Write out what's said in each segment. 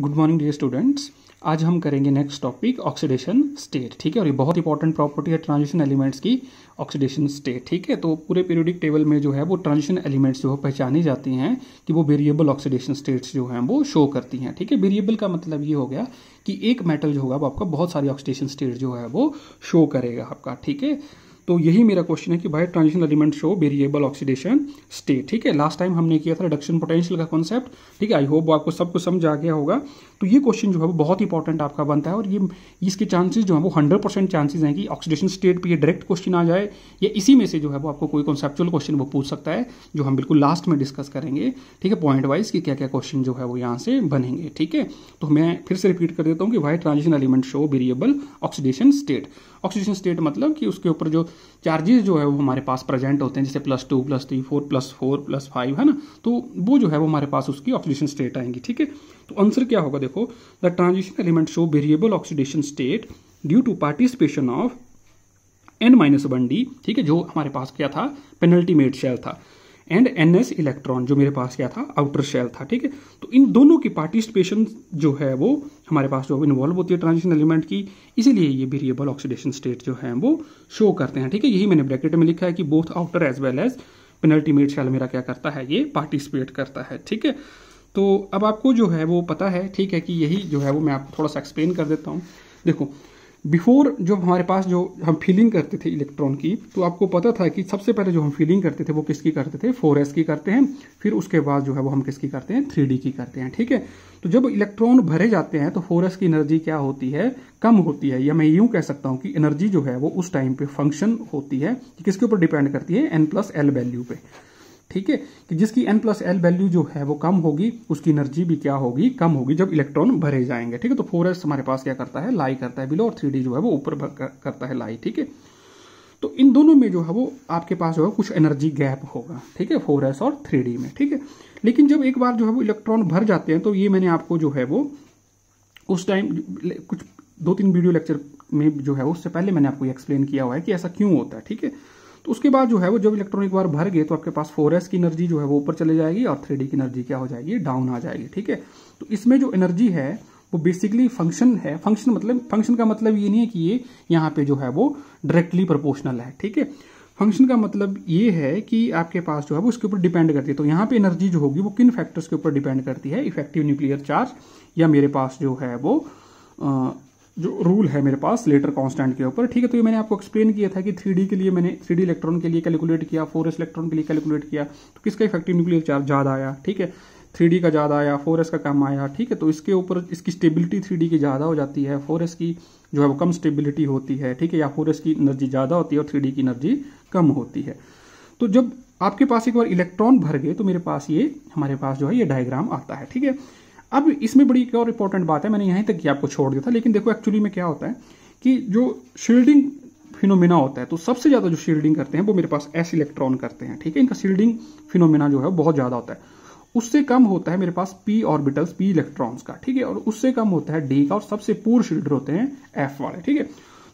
Good morning dear students. आज हम करेंगे नेक्स्ट टॉपिक ऑक्सीडेशन स्टेट। ठीक है, और ये बहुत इंपॉर्टेंट प्रॉपर्टी है ट्रांजिशन एलिमेंट्स की, ऑक्सीडेशन स्टेट। ठीक है, तो पूरे पीरियोडिक टेबल में जो है वो ट्रांजिशन एलिमेंट्स जो है पहचानी जाती हैं कि वो वेरिएबल ऑक्सीडेशन स्टेट्स जो हैं वो शो करती हैं। ठीक है, वेरिएबल का मतलब ये हो गया कि एक मेटल जो होगा वो आपका बहुत सारी ऑक्सीडेशन स्टेट जो है वो शो करेगा आपका। ठीक है, तो यही मेरा क्वेश्चन है कि भाई transition element show variable oxidation state. ठीक है, लास्ट टाइम हमने किया था रिडक्शन पोटेंशियल का कॉन्सेप्ट। ठीक है, आई होप आपको सब कुछ समझ आ गया होगा। तो ये क्वेश्चन जो है वो बहुत इंपॉर्टेंट आपका बनता है, और ये इसके चांसेस जो है वो 100% चांसेस हैं कि ऑक्सीडेशन स्टेट पे ये डायरेक्ट क्वेश्चन आ जाए, या इसी में से जो है वो आपको कोई कॉन्सेप्चुअल क्वेश्चन वो पूछ सकता है, जो हम बिल्कुल लास्ट में डिस्कस करेंगे। ठीक है, पॉइंट वाइज कि क्या क्या क्वेश्चन जो है वो यहाँ से बनेंगे। ठीक है, तो मैं फिर से रिपीट कर देता हूँ कि भाई transition element show variable oxidation state. Oxidation state मतलब कि उसके ऊपर जो चार्जेस जो है वो हमारे पास प्रेजेंट होते हैं, जैसे +2 +3 4 +4 +5 है ना, तो वो जो है वो हमारे पास उसकी ऑक्सीडेशन स्टेट आएंगी। ठीक है, तो आंसर क्या होगा, देखो the transition element show variable oxidation state due to participation of n-1d। ठीक है, जो हमारे पास क्या था, पेनल्टीमेट शेल था, एंड ns इलेक्ट्रॉन जो मेरे पास क्या था, आउटर शेल था। ठीक है, तो इन दोनों की पार्टिसिपेशन जो है वो हमारे पास जो इन्वॉल्व होती है ट्रांजिशन एलिमेंट की, इसीलिए ये वेरिएबल ऑक्सीडेशन स्टेट जो है वो शो करते हैं। ठीक है, यही मैंने ब्रैकेट में लिखा है कि both outer as well as penultimate shell मेरा क्या करता है, ये पार्टिसिपेट करता है। ठीक है, तो अब आपको जो है वो पता है, ठीक है, कि यही जो है वो मैं आपको थोड़ा सा एक्सप्लेन कर देता हूँ। देखो, बिफोर जो हमारे पास जो हम फीलिंग करते थे इलेक्ट्रॉन की, तो आपको पता था कि सबसे पहले जो हम फीलिंग करते थे वो किसकी करते थे, 4s की करते हैं। फिर उसके बाद जो है वो हम किसकी करते हैं, 3d की करते हैं। ठीक है, तो जब इलेक्ट्रॉन भरे जाते हैं तो 4s की एनर्जी क्या होती है, कम होती है, या मैं यूं कह सकता हूं कि एनर्जी जो है वो उस टाइम पे फंक्शन होती है कि किसके ऊपर डिपेंड करती है, n+l वैल्यू पे। ठीक है, कि जिसकी n+l वैल्यू जो है वो कम होगी, उसकी एनर्जी भी क्या होगी, कम होगी जब इलेक्ट्रॉन भरे जाएंगे। ठीक है, तो 4s हमारे पास क्या करता है, लाई करता है बिलो, और 3d जो है वो ऊपर करता है लाई। ठीक है, तो इन दोनों में जो है वो आपके पास जो है कुछ एनर्जी गैप होगा। ठीक है, 4s और 3d में। ठीक है, लेकिन जब एक बार जो है वो इलेक्ट्रॉन भर जाते हैं, तो ये मैंने आपको जो है वो उस टाइम कुछ 2-3 वीडियो लेक्चर में जो है उससे पहले मैंने आपको एक्सप्लेन किया हुआ है कि ऐसा क्यों होता है। ठीक है, तो उसके बाद जो है वो जब इलेक्ट्रॉन एक बार भर गए तो आपके पास 4s की एनर्जी जो है वो ऊपर चले जाएगी, और 3d की एनर्जी क्या हो जाएगी, डाउन आ जाएगी। ठीक है, तो इसमें जो एनर्जी है वो बेसिकली फंक्शन है। फंक्शन का मतलब ये नहीं है कि ये यहाँ पे जो है वो डायरेक्टली प्रोपोर्शनल है। ठीक है, फंक्शन का मतलब ये है कि आपके पास जो है वो उसके ऊपर डिपेंड करती है। तो यहाँ पे एनर्जी जो होगी वो किन फैक्टर्स के ऊपर डिपेंड करती है, इफेक्टिव न्यूक्लियर चार्ज, या मेरे पास जो है वो जो रूल है मेरे पास लेटर कांस्टेंट के ऊपर। ठीक है, तो ये मैंने आपको एक्सप्लेन किया था कि 3d के लिए मैंने 3d इलेक्ट्रॉन के लिए कैलकुलेट किया, 4s इलेक्ट्रॉन के लिए कैलकुलेट किया, तो किसका इफेक्टिव न्यूक्लियर चार्ज ज़्यादा आया। ठीक है, 3d का ज़्यादा आया, 4s का कम आया। ठीक है, तो इसके ऊपर इसकी स्टेबिलिटी 3d की ज़्यादा हो जाती है, 4s की जो है वो कम स्टेबिलिटी होती है। ठीक है, या 4s की एनर्जी ज़्यादा होती है और 3d की एनर्जी कम होती है। तो जब आपके पास एक बार इलेक्ट्रॉन भर गए तो मेरे पास ये हमारे पास जो है ये डायग्राम आता है। ठीक है, अब इसमें बड़ी एक और इंपॉर्टेंट बात है, मैंने यहीं तक आपको छोड़ दिया था, लेकिन देखो एक्चुअली में क्या होता है कि जो शील्डिंग फिनोमेना होता है, तो सबसे ज़्यादा जो शील्डिंग करते हैं वो मेरे पास s इलेक्ट्रॉन करते हैं। ठीक है, इनका शील्डिंग फिनोमेना जो है बहुत ज़्यादा होता है। उससे कम होता है मेरे पास p ऑर्बिटल्स, p इलेक्ट्रॉन्स का। ठीक है, और उससे कम होता है d का, और सबसे पूर शील्डर होते हैं f वाले। ठीक है,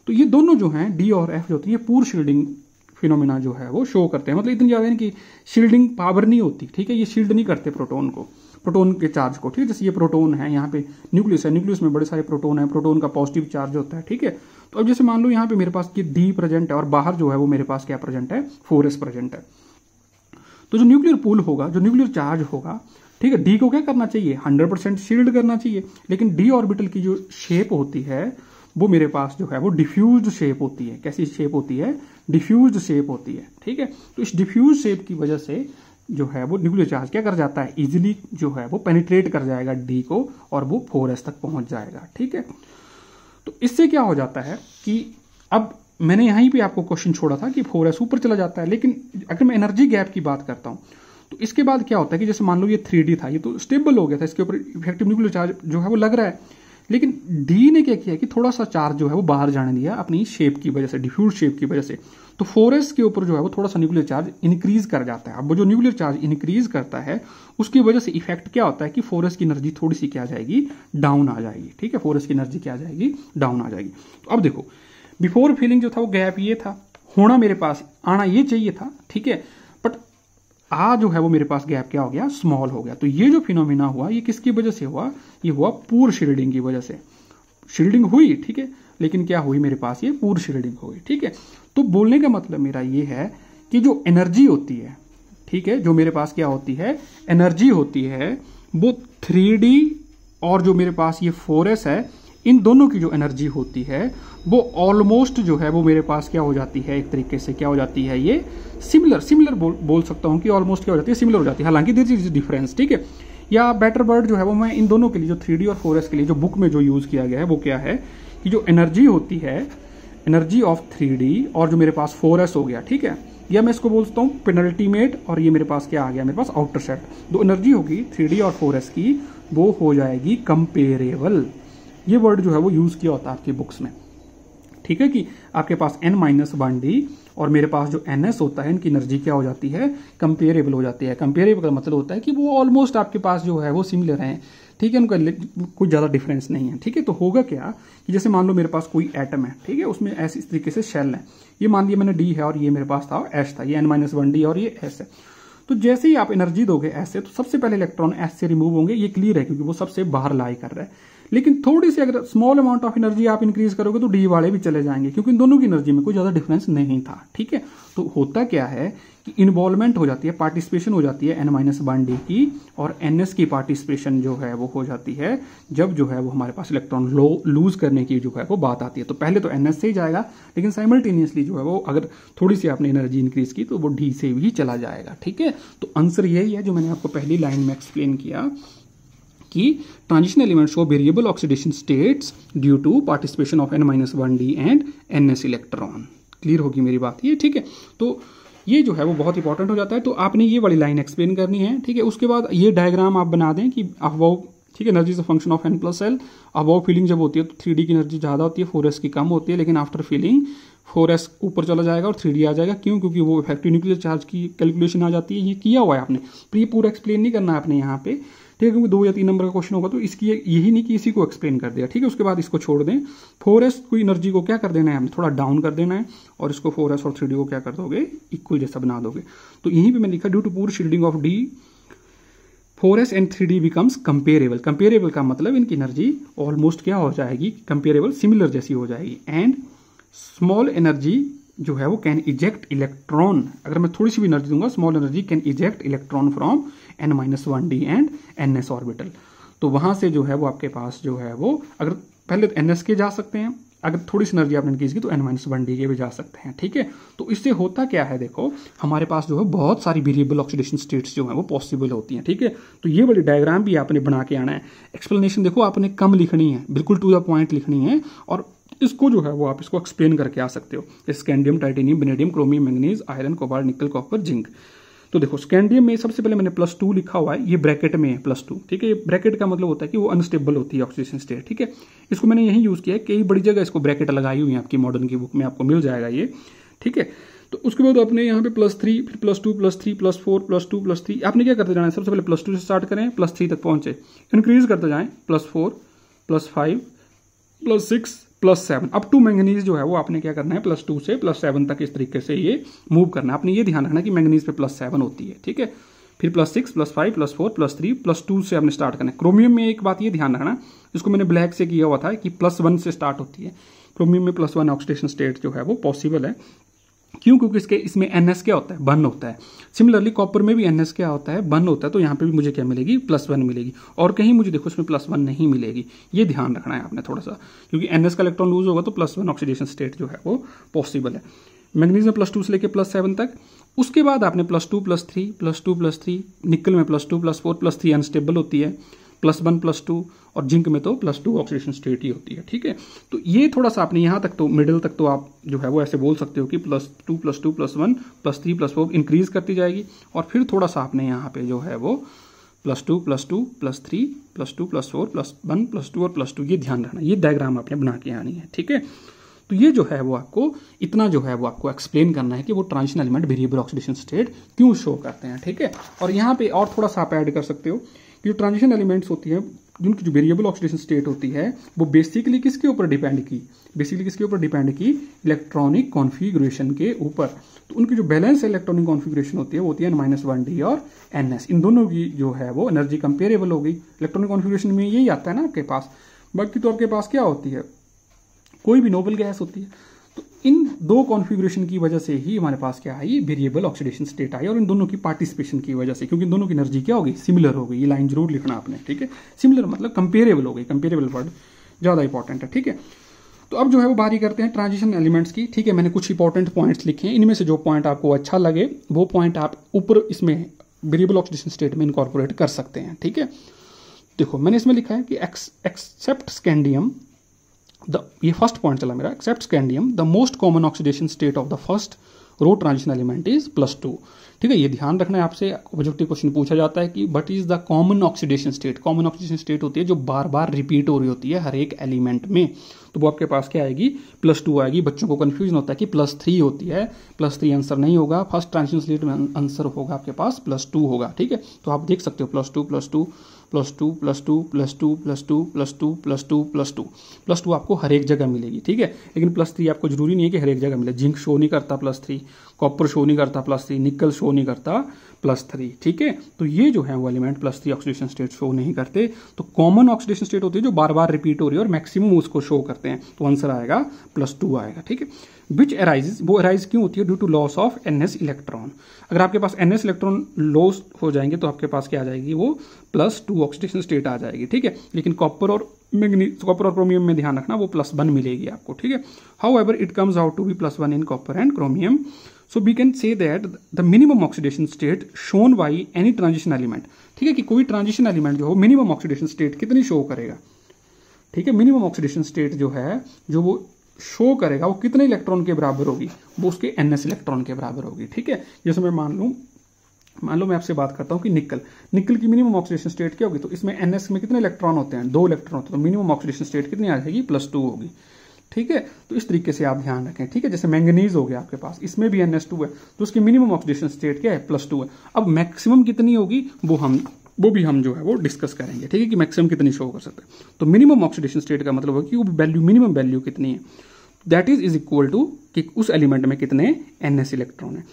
तो ये दोनों जो हैं d और f जो होती है पूर शील्डिंग फिनोमेना जो है वो शो करते हैं। मतलब इतनी ज़्यादा कि शील्डिंग पावर नहीं होती। ठीक है, ये शील्ड नहीं करते प्रोटोन के चार्ज को। ठीक है, जैसे ये प्रोटोन है, यहाँ पे न्यूक्लियस है, न्यूक्लियस में बड़े सारे प्रोटोन है, प्रोटोन का पॉजिटिव चार्ज होता है। ठीक है, तो अब जैसे मान लो यहाँ पे मेरे पास ये d प्रेजेंट है, और बाहर जो है वो मेरे पास क्या प्रेजेंट है, 4s प्रेजेंट है। तो जो न्यूक्लियर पूल होगा, जो न्यूक्लियर चार्ज होगा, ठीक है, d को क्या करना चाहिए, 100% शील्ड करना चाहिए। लेकिन d ऑर्बिटल की जो शेप होती है वो मेरे पास जो है वो डिफ्यूज्ड शेप होती है। कैसी शेप होती है, डिफ्यूज्ड शेप होती है। ठीक है, तो इस डिफ्यूज शेप की वजह से जो है वो न्यूक्लियर चार्ज क्या कर जाता है, इजीली जो है वो पेनिट्रेट कर जाएगा d को, और वो 4s तक पहुंच जाएगा। ठीक है, तो इससे क्या हो जाता है कि अब मैंने यहीं पे आपको क्वेश्चन छोड़ा था कि 4s ऊपर चला जाता है, लेकिन अगर मैं एनर्जी गैप की बात करता हूं तो इसके बाद क्या होता है कि जैसे मान लो ये 3d था, ये तो स्टेबल हो गया था, इसके ऊपर इफेक्टिव न्यूक्लियर चार्ज जो है वो लग रहा है, लेकिन d ने क्या किया कि थोड़ा सा चार्ज जो है वो बाहर जाने दिया अपनी शेप की वजह से, डिफ्यूज शेप की वजह से। तो 4s के ऊपर जो है वो थोड़ा सा न्यूक्लियर चार्ज इंक्रीज कर जाता है। अब वो जो न्यूक्लियर चार्ज इंक्रीज करता है उसकी वजह से इफेक्ट क्या होता है कि 4s की एनर्जी थोड़ी सी क्या आ जाएगी, डाउन आ जाएगी। ठीक है, 4s की एनर्जी क्या आ जाएगी, डाउन आ जाएगी। तो अब देखो, बिफोर फीलिंग जो था वो गैप ये था, होना मेरे पास आना ये चाहिए था। ठीक है, बट आ जो है वो मेरे पास गैप क्या हो गया, स्मॉल हो गया। तो ये जो फिनोमिना हुआ ये किसकी वजह से हुआ, ये हुआ पूर शील्डिंग की वजह से। शील्डिंग हुई, ठीक है, लेकिन क्या हुई मेरे पास, ये पूर शील्डिंग हुई, ठीक है। तो बोलने का मतलब मेरा ये है कि जो एनर्जी होती है, ठीक है, जो मेरे पास क्या होती है, एनर्जी होती है, वो 3D और जो मेरे पास ये 4s है, इन दोनों की जो एनर्जी होती है वो ऑलमोस्ट जो है वो मेरे पास क्या हो जाती है, एक तरीके से क्या हो जाती है, ये सिमिलर बोल सकता हूं कि ऑलमोस्ट क्या हो जाती है, सिमिलर हो जाती है। हालांकि देयर इज डिफरेंस, ठीक है। या बेटर वर्ड जो है वो मैं इन दोनों के लिए, जो 3D और 4s के लिए जो बुक में जो यूज किया गया है वो क्या है कि जो एनर्जी होती है, एनर्जी ऑफ 3D और जो मेरे पास 4s हो गया, ठीक है, या मैं इसको बोलता हूँ पेनल्टीमेट, और ये मेरे पास क्या आ गया, मेरे पास आउटर सेट, दो एनर्जी होगी 3D और 4s की, वो हो जाएगी कंपेरेबल। ये वर्ड जो है वो यूज किया होता है आपकी बुक्स में, ठीक है, कि आपके पास n-1d और मेरे पास जो ns होता है, इनकी एनर्जी क्या हो जाती है, कंपेरेबल हो जाती है। कंपेरेबल का मतलब होता है कि वो ऑलमोस्ट आपके पास जो है वो सिमिलर हैं, ठीक है, उनका कुछ ज़्यादा डिफरेंस नहीं है, ठीक है। तो होगा क्या कि जैसे मान लो मेरे पास कोई एटम है, ठीक है, उसमें ऐसे इस तरीके से शेल है, ये मान लिया मैंने d है और ये मेरे पास था s था, ये n-1d और ये s है। तो जैसे ही आप एनर्जी दोगे s से, तो सबसे पहले इलेक्ट्रॉन s से रिमूव होंगे, ये क्लियर है क्योंकि वो सबसे बाहर लाई कर रहा है। लेकिन थोड़ी सी अगर स्मॉल अमाउंट ऑफ एनर्जी आप इंक्रीज करोगे तो डी वाले भी चले जाएंगे, क्योंकि इन दोनों की एनर्जी में कोई ज्यादा डिफरेंस नहीं था, ठीक है। तो होता क्या है कि इन्वॉल्वमेंट हो जाती है, पार्टिसिपेशन हो जाती है n-1d की, और ns की पार्टिसिपेशन जो है वो हो जाती है जब जो है वो हमारे पास इलेक्ट्रॉन लूज करने की जो है वो बात आती है। तो पहले तो ns से ही जाएगा, लेकिन साइमल्टेनियसली जो है वो अगर थोड़ी सी आपने एनर्जी इंक्रीज की तो वो d से भी चला जाएगा, ठीक है। तो आंसर यही है जो मैंने आपको पहली लाइन में एक्सप्लेन किया कि transition element show variable oxidation states due to participation of n-1d and ns electron. Clear होगी मेरी बात ये, ठीक है। तो ये जो है वो बहुत इंपॉर्टेंट हो जाता है। तो आपने ये वाली लाइन एक्सप्लेन करनी है, ठीक है। उसके बाद ये डायग्राम आप बना दें कि अबव, ठीक है, energy is a function of n+l। Above feeling जब होती है तो 3D की एनर्जी ज़्यादा होती है, 4s की कम होती है, लेकिन आफ्टर फीलिंग 4s ऊपर चला जाएगा और 3D आ जाएगा। क्यों? क्योंकि वो इफेक्टिव न्यूक्लियर चार्ज की कैलकुलेशन आ जाती है। ये किया हुआ है आपने, पर ये पूरा एक्सप्लेन नहीं करना है आपने यहाँ पे, ठीक है, क्योंकि 2 या 3 नंबर का क्वेश्चन होगा तो इसकी यही नहीं कि इसी को एक्सप्लेन कर दिया, ठीक है। उसके बाद इसको छोड़ दें, 4s की एनर्जी को क्या कर देना है, हमने थोड़ा डाउन कर देना है, और इसको 4s और 3D को क्या कर दोगे, इक्वल जैसा बना दोगे। तो यहीं पे मैंने लिखा ड्यू टू पूर shielding of d 4s and 3D becomes comparable. Comparable का मतलब इनकी एनर्जी ऑलमोस्ट क्या हो जाएगी, कंपेरेबल, सिमिलर जैसी हो जाएगी। एंड स्मॉल एनर्जी जो है वो कैन इजेक्ट इलेक्ट्रॉन, अगर मैं थोड़ी सी भी एनर्जी दूंगा, small energy can eject electron from n-1d and ns orbital. तो वहां से जो है वो आपके पास जो है वो, अगर पहले तो ns के जा सकते हैं, अगर थोड़ी सी एनर्जी आपने इंक्रीज की तो n-1d के भी जा सकते हैं, ठीक है। तो इससे होता क्या है, देखो हमारे पास जो है बहुत सारी वेरिएबल ऑक्सीडेशन स्टेट्स जो है वो पॉसिबल होती हैं, ठीक है। तो ये वाली डायग्राम भी आपने बना के आना है। एक्सप्लेनेशन देखो आपने कम लिखनी है, बिल्कुल टू द पॉइंट लिखनी है, और इसको जो है वो आप इसको एक्सप्लेन करके आ सकते हो। Scandium, titanium, vanadium, chromium, manganese, iron, cobalt, निकल, कॉपर, जिंक। तो देखो स्कैंडियम में सबसे पहले मैंने +2 लिखा हुआ है, ये ब्रैकेट में है +2, ठीक है। ये ब्रैकेट का मतलब होता है कि वो अनस्टेबल होती है ऑक्सीडेशन स्टेट, ठीक है। इसको मैंने यही यूज किया है, कई बड़ी जगह इसको ब्रैकेट लगाई हुई है, आपकी मॉडर्न की बुक में आपको मिल जाएगा ये, ठीक है। तो उसके बाद अपने यहाँ पे +3, फिर +2, +3, +4, +2, +3, आपने क्या करते जाना है, सबसे पहले +2 से स्टार्ट करें, +3 तक पहुंचे, इंक्रीज करते जाएं, +4, +5, +6, +7, अप टू मैंगनीज जो है वो आपने क्या करना है, +2 से +7 तक इस तरीके से ये मूव करना है। आपने ये ध्यान रखना कि मैंगनीज पे +7 होती है, ठीक है। फिर +6, +5, +4, +3, +2 से आपने स्टार्ट करना है। क्रोमियम में एक बात ये ध्यान रखना, इसको मैंने ब्लैक से किया हुआ था कि +1 से स्टार्ट होती है। क्रोमियम में +1 ऑक्सीडेशन स्टेट जो है वो पॉसिबल है। क्यों? क्योंकि इसमें ns क्या होता है, बर्न होता है। सिमिलरली कॉपर में भी ns क्या होता है, बर्न होता है। तो यहाँ पे भी मुझे क्या मिलेगी, +1 मिलेगी, और कहीं मुझे देखो इसमें +1 नहीं मिलेगी। ये ध्यान रखना है आपने थोड़ा सा, क्योंकि ns का इलेक्ट्रॉन लूज होगा तो +1 ऑक्सीडेशन स्टेट जो है वो पॉसिबल है। मैग्नीज में +2 से लेकर +7 तक। उसके बाद आपने +2, +3, +2, +3, निकल में +2, +4, +3 अनस्टेबल होती है, +1, +2, और जिंक में तो +2 ऑक्सीडेशन स्टेट ही होती है, ठीक है। तो ये थोड़ा सा आपने यहाँ तक तो मिडिल तक तो आप जो है वो ऐसे बोल सकते हो कि +2, +2, +1, +3, +4 इंक्रीज करती जाएगी, और फिर थोड़ा सा आपने यहाँ पे जो है वो +2, +2, +3, +2, +4, +1, +2 और +2, ये ध्यान रखना। ये डायग्राम आपने बना के आनी है, ठीक है। तो ये जो है वो आपको इतना जो है वो आपको एक्सप्लेन करना है कि वो transition element variable oxidation state क्यों शो करते हैं, ठीक है। और यहाँ पे और थोड़ा सा आप ऐड कर सकते हो कि जो ट्रांजिशन एलिमेंट्स होती है जिनकी जो वेरिएबल ऑक्सीडेशन स्टेट होती है वो बेसिकली किसके ऊपर डिपेंड की, इलेक्ट्रॉनिक कॉन्फ़िगरेशन के ऊपर। तो उनकी जो बैलेंस इलेक्ट्रॉनिक कॉन्फ़िगरेशन होती है वो होती है N-1D और NS। इन दोनों की जो है वो एनर्जी कंपेरेबल होगी। इलेक्ट्रॉनिक कॉन्फ़िगरेशन में यही आता है ना आपके पास। बाकी तो आपके पास क्या होती है, कोई भी नोबल गैस होती है। तो इन दो कॉन्फ़िगरेशन की वजह से ही हमारे पास क्या आई, वेरिएबल ऑक्सीडेशन स्टेट आई, और इन दोनों की पार्टिसिपेशन की वजह से, क्योंकि इन दोनों की एनर्जी क्या होगी, सिमिलर हो गई। ये लाइन जरूर लिखना आपने, ठीक है। सिमिलर मतलब कंपेरेबल हो गई, कंपेरेबल वर्ड ज़्यादा इंपॉर्टेंट है, ठीक है। तो अब जो है वो बारी करते हैं ट्रांजिशन एलिमेंट्स की, ठीक है। मैंने कुछ इंपॉर्टेंट पॉइंट्स लिखे हैं, इनमें से जो पॉइंट आपको अच्छा लगे वो पॉइंट आप ऊपर इसमें वेरिएबल ऑक्सीडेशन स्टेट में इनकॉर्पोरेट कर सकते हैं, ठीक है। देखो मैंने इसमें लिखा है कि एक्सेप्ट स्कैंडियम, ये फर्स्ट पॉइंट चला मेरा, except scandium the most common oxidation state of the first row transition element is +2, ठीक है। ये ध्यान रखना है, आपसे ऑब्जेक्टिव क्वेश्चन पूछा जाता है कि what is the common oxidation state. Common oxidation state होती है जो बार बार रिपीट हो रही होती है हर एक एलिमेंट में, तो वो आपके पास क्या आएगी, +2 आएगी। बच्चों को कंफ्यूजन होता है कि +3 होती है, +3 आंसर नहीं होगा। फर्स्ट ट्रांजिशन स्टेट में आंसर होगा आपके पास +2 होगा, ठीक है। तो आप देख सकते हो +2 +2 +2 +2 +2 +2 +2 +2 +2 +2 आपको हर एक जगह मिलेगी, ठीक है। लेकिन +3 आपको जरूरी नहीं है कि हर एक जगह मिले। जिंक शो नहीं करता +3, कॉपर शो नहीं करता +3, निकल शो नहीं करता +3, ठीक है। तो ये जो है वो एलिमेंट +3 ऑक्सीडेशन स्टेट शो नहीं करते। तो कॉमन ऑक्सीडेशन स्टेट होती है जो बार बार रिपीट हो रही है और मैक्सिमम उसको शो करते हैं, तो आंसर आएगा +2 आएगा, ठीक है। विच अराइजेज, वो अराइज क्यों होती है, due to loss of NS electron. अगर आपके पास NS इलेक्ट्रॉन लॉस हो जाएंगे तो आपके पास क्या आ जाएगी, वो +2 ऑक्सीडेशन स्टेट आ जाएगी, ठीक है। लेकिन कॉपर और क्रोमियम में ध्यान रखना वो +1 मिलेगी आपको, ठीक है। However it comes out to be +1 in copper and chromium. So we can say that the minimum oxidation state shown by any transition element, ठीक है, कि कोई ट्रांजिशन एलिमेंट जो हो मिनिमम ऑक्सीडेशन स्टेट कितनी शो करेगा, ठीक है। मिनिमम ऑक्सीडेशन स्टेट जो है जो वो शो करेगा वो कितने इलेक्ट्रॉन के बराबर होगी, वो उसके NS इलेक्ट्रॉन के बराबर होगी, ठीक है। जैसे मैं मान लो मैं आपसे बात करता हूँ कि निकल की मिनिमम ऑक्सीडेशन स्टेट क्या होगी, तो इसमें NS में कितने इलेक्ट्रॉन होते हैं, 2 इलेक्ट्रॉन होते हैं, तो मिनिमम ऑक्सीडेशन स्टेट कितनी आ जाएगी, +2 होगी, ठीक है। तो इस तरीके से आप ध्यान रखें, ठीक है। जैसे मैंगनीज हो गया आपके पास, इसमें भी NS2 है, तो उसकी मिनिमम ऑक्सीडेशन स्टेट क्या है, +2 है। अब मैक्सिमम कितनी होगी वो भी हम जो है वो डिस्कस करेंगे, ठीक है, कि मैक्सिमम कितनी शो कर सकते हैं। तो मिनिमम ऑक्सीडेशन स्टेट का मतलब है कि वो वैल्यू, मिनिमम वैल्यू कितनी है, दैट इज इक्वल टू कि उस एलिमेंट में कितने NS इलेक्ट्रॉन है।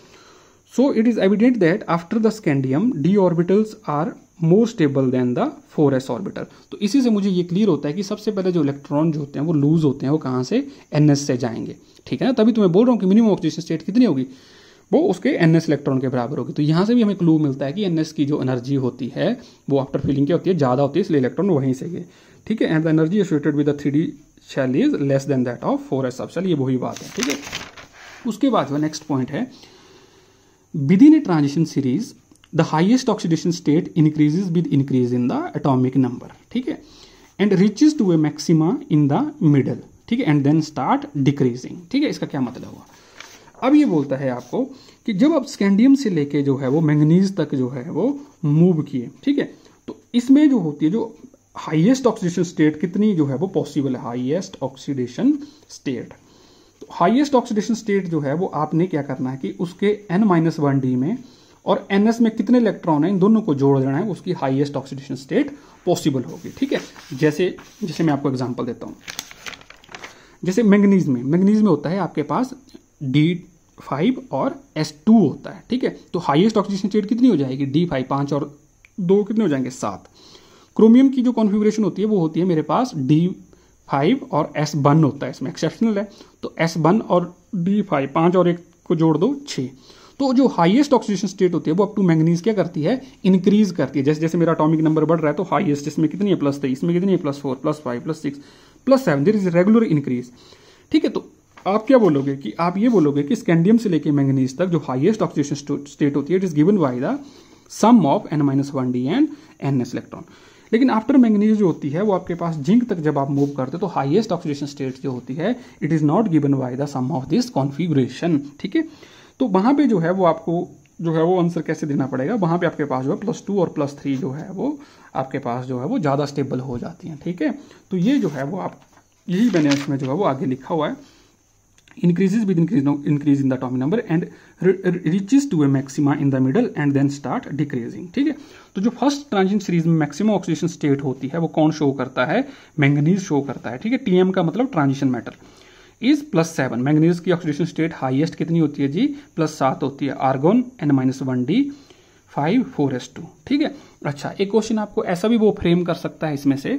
So it is evident that after the scandium d orbitals are more stable than the 4s orbital. तो इसी से मुझे ये क्लियर होता है कि सबसे पहले जो इलेक्ट्रॉन जो होते हैं वो लूज होते हैं, वो कहाँ से, NS से जाएंगे, ठीक है ना। तभी तो मैं बोल रहा हूँ कि मिनिमम ऑक्सीडेशन स्टेट कितनी होगी, वो उसके NS इलेक्ट्रॉन के बराबर होगी। तो यहाँ से भी हमें क्लू मिलता है कि NS की जो एनर्जी होती है वो आफ्टर फिलिंग क्या होती है, ज़्यादा होती है, इसलिए इलेक्ट्रॉन वहीं से गए, ठीक है। And the energy associated with the 3D shell is less than that of 4s subshell, ये वही बात है, ठीक है। उसके बाद जो नेक्स्ट पॉइंट है, within a transition series the highest oxidation state increases with increase in the atomic number, ठीक है, and reaches to a maxima in the middle, ठीक है, एंड देन स्टार्ट डिक्रीजिंग, ठीक है। इसका क्या मतलब हुआ, अब ये बोलता है आपको कि जब आप स्कैंडियम से लेके जो है वो मैंगनीज तक जो है वो मूव किए, ठीक है, तो इसमें जो होती है जो हाईएस्ट ऑक्सीडेशन स्टेट कितनी जो है वो पॉसिबल है, हाईएस्ट ऑक्सीडेशन स्टेट। तो हाईएस्ट ऑक्सीडेशन स्टेट जो है वो आपने क्या करना है कि उसके N-1D में और NS में कितने इलेक्ट्रॉन है, इन दोनों को जोड़ देना है, उसकी हाईएस्ट ऑक्सीडेशन स्टेट पॉसिबल होगी, ठीक है। जैसे मैं आपको एग्जांपल देता हूं, जैसे मैंगनीज में होता है आपके पास D5 और S2 होता है, ठीक है। तो हाईएस्ट ऑक्सीडेशन स्टेट कितनी हो जाएगी, D5 5 और 2 कितने हो जाएंगे, 7। क्रोमियम की जो कॉन्फ़िगरेशन होती है वो होती है मेरे पास D5 और S1 होता है, इसमें एक्सेप्शनल है। तो S1 और D5 5 और 1 को जोड़ दो 6। तो जो हाईएस्ट ऑक्सीडेशन स्टेट होती है वो अप टू मैंगनीज क्या करती है, इंक्रीज करती है। जैसे जैसे मेरा एटॉमिक नंबर बढ़ रहा है तो हाईएस्ट इसमें कितनी है, +3, इसमें कितनी है, +4 +5 +6 +7, देयर इज रेगुलर इंक्रीज, ठीक है। तो आप क्या बोलोगे कि आप ये बोलोगे कि स्कैंडियम से लेके मैंगनीज तक जो हाईएस्ट ऑक्सीडेशन स्टेट होती है it is given by the sum of N-1D and NS electron. लेकिन आफ्टर मैंगनीज जो होती है वो आपके पास जिंक तक जब आप मूव करते हो तो हाईएस्ट ऑक्सीडेशन स्टेट जो होती है it is not given by the sum of this configuration, ठीक है। तो वहां पे जो है वो आपको जो है वो आंसर कैसे देना पड़ेगा, वहां पे आपके पास जो है +2 और +3 जो है वो आपके पास जो है वो ज़्यादा स्टेबल हो जाती हैं, ठीक है। तो ये जो है वो आप, यही मैंने इसमें जो है वो आगे लिखा हुआ है, increases with increase in the atomic number and reaches to a maxima in the middle and then start decreasing। ठीक है, तो जो फर्स्ट ट्रांजिशन सीरीज में मैक्सिमम ऑक्सीडेशन स्टेट होती है वो कौन शो करता है, मैंगनीज शो करता है। ठीक है, टीएम का मतलब ट्रांजिशन मेटल इज +7। मैंगनीज की ऑक्सीडेशन स्टेट हाईएस्ट कितनी होती है जी, +7 होती है। Argon N-1D 5 4s2। ठीक है, अच्छा एक क्वेश्चन आपको ऐसा भी वो फ्रेम कर सकता है इसमें से,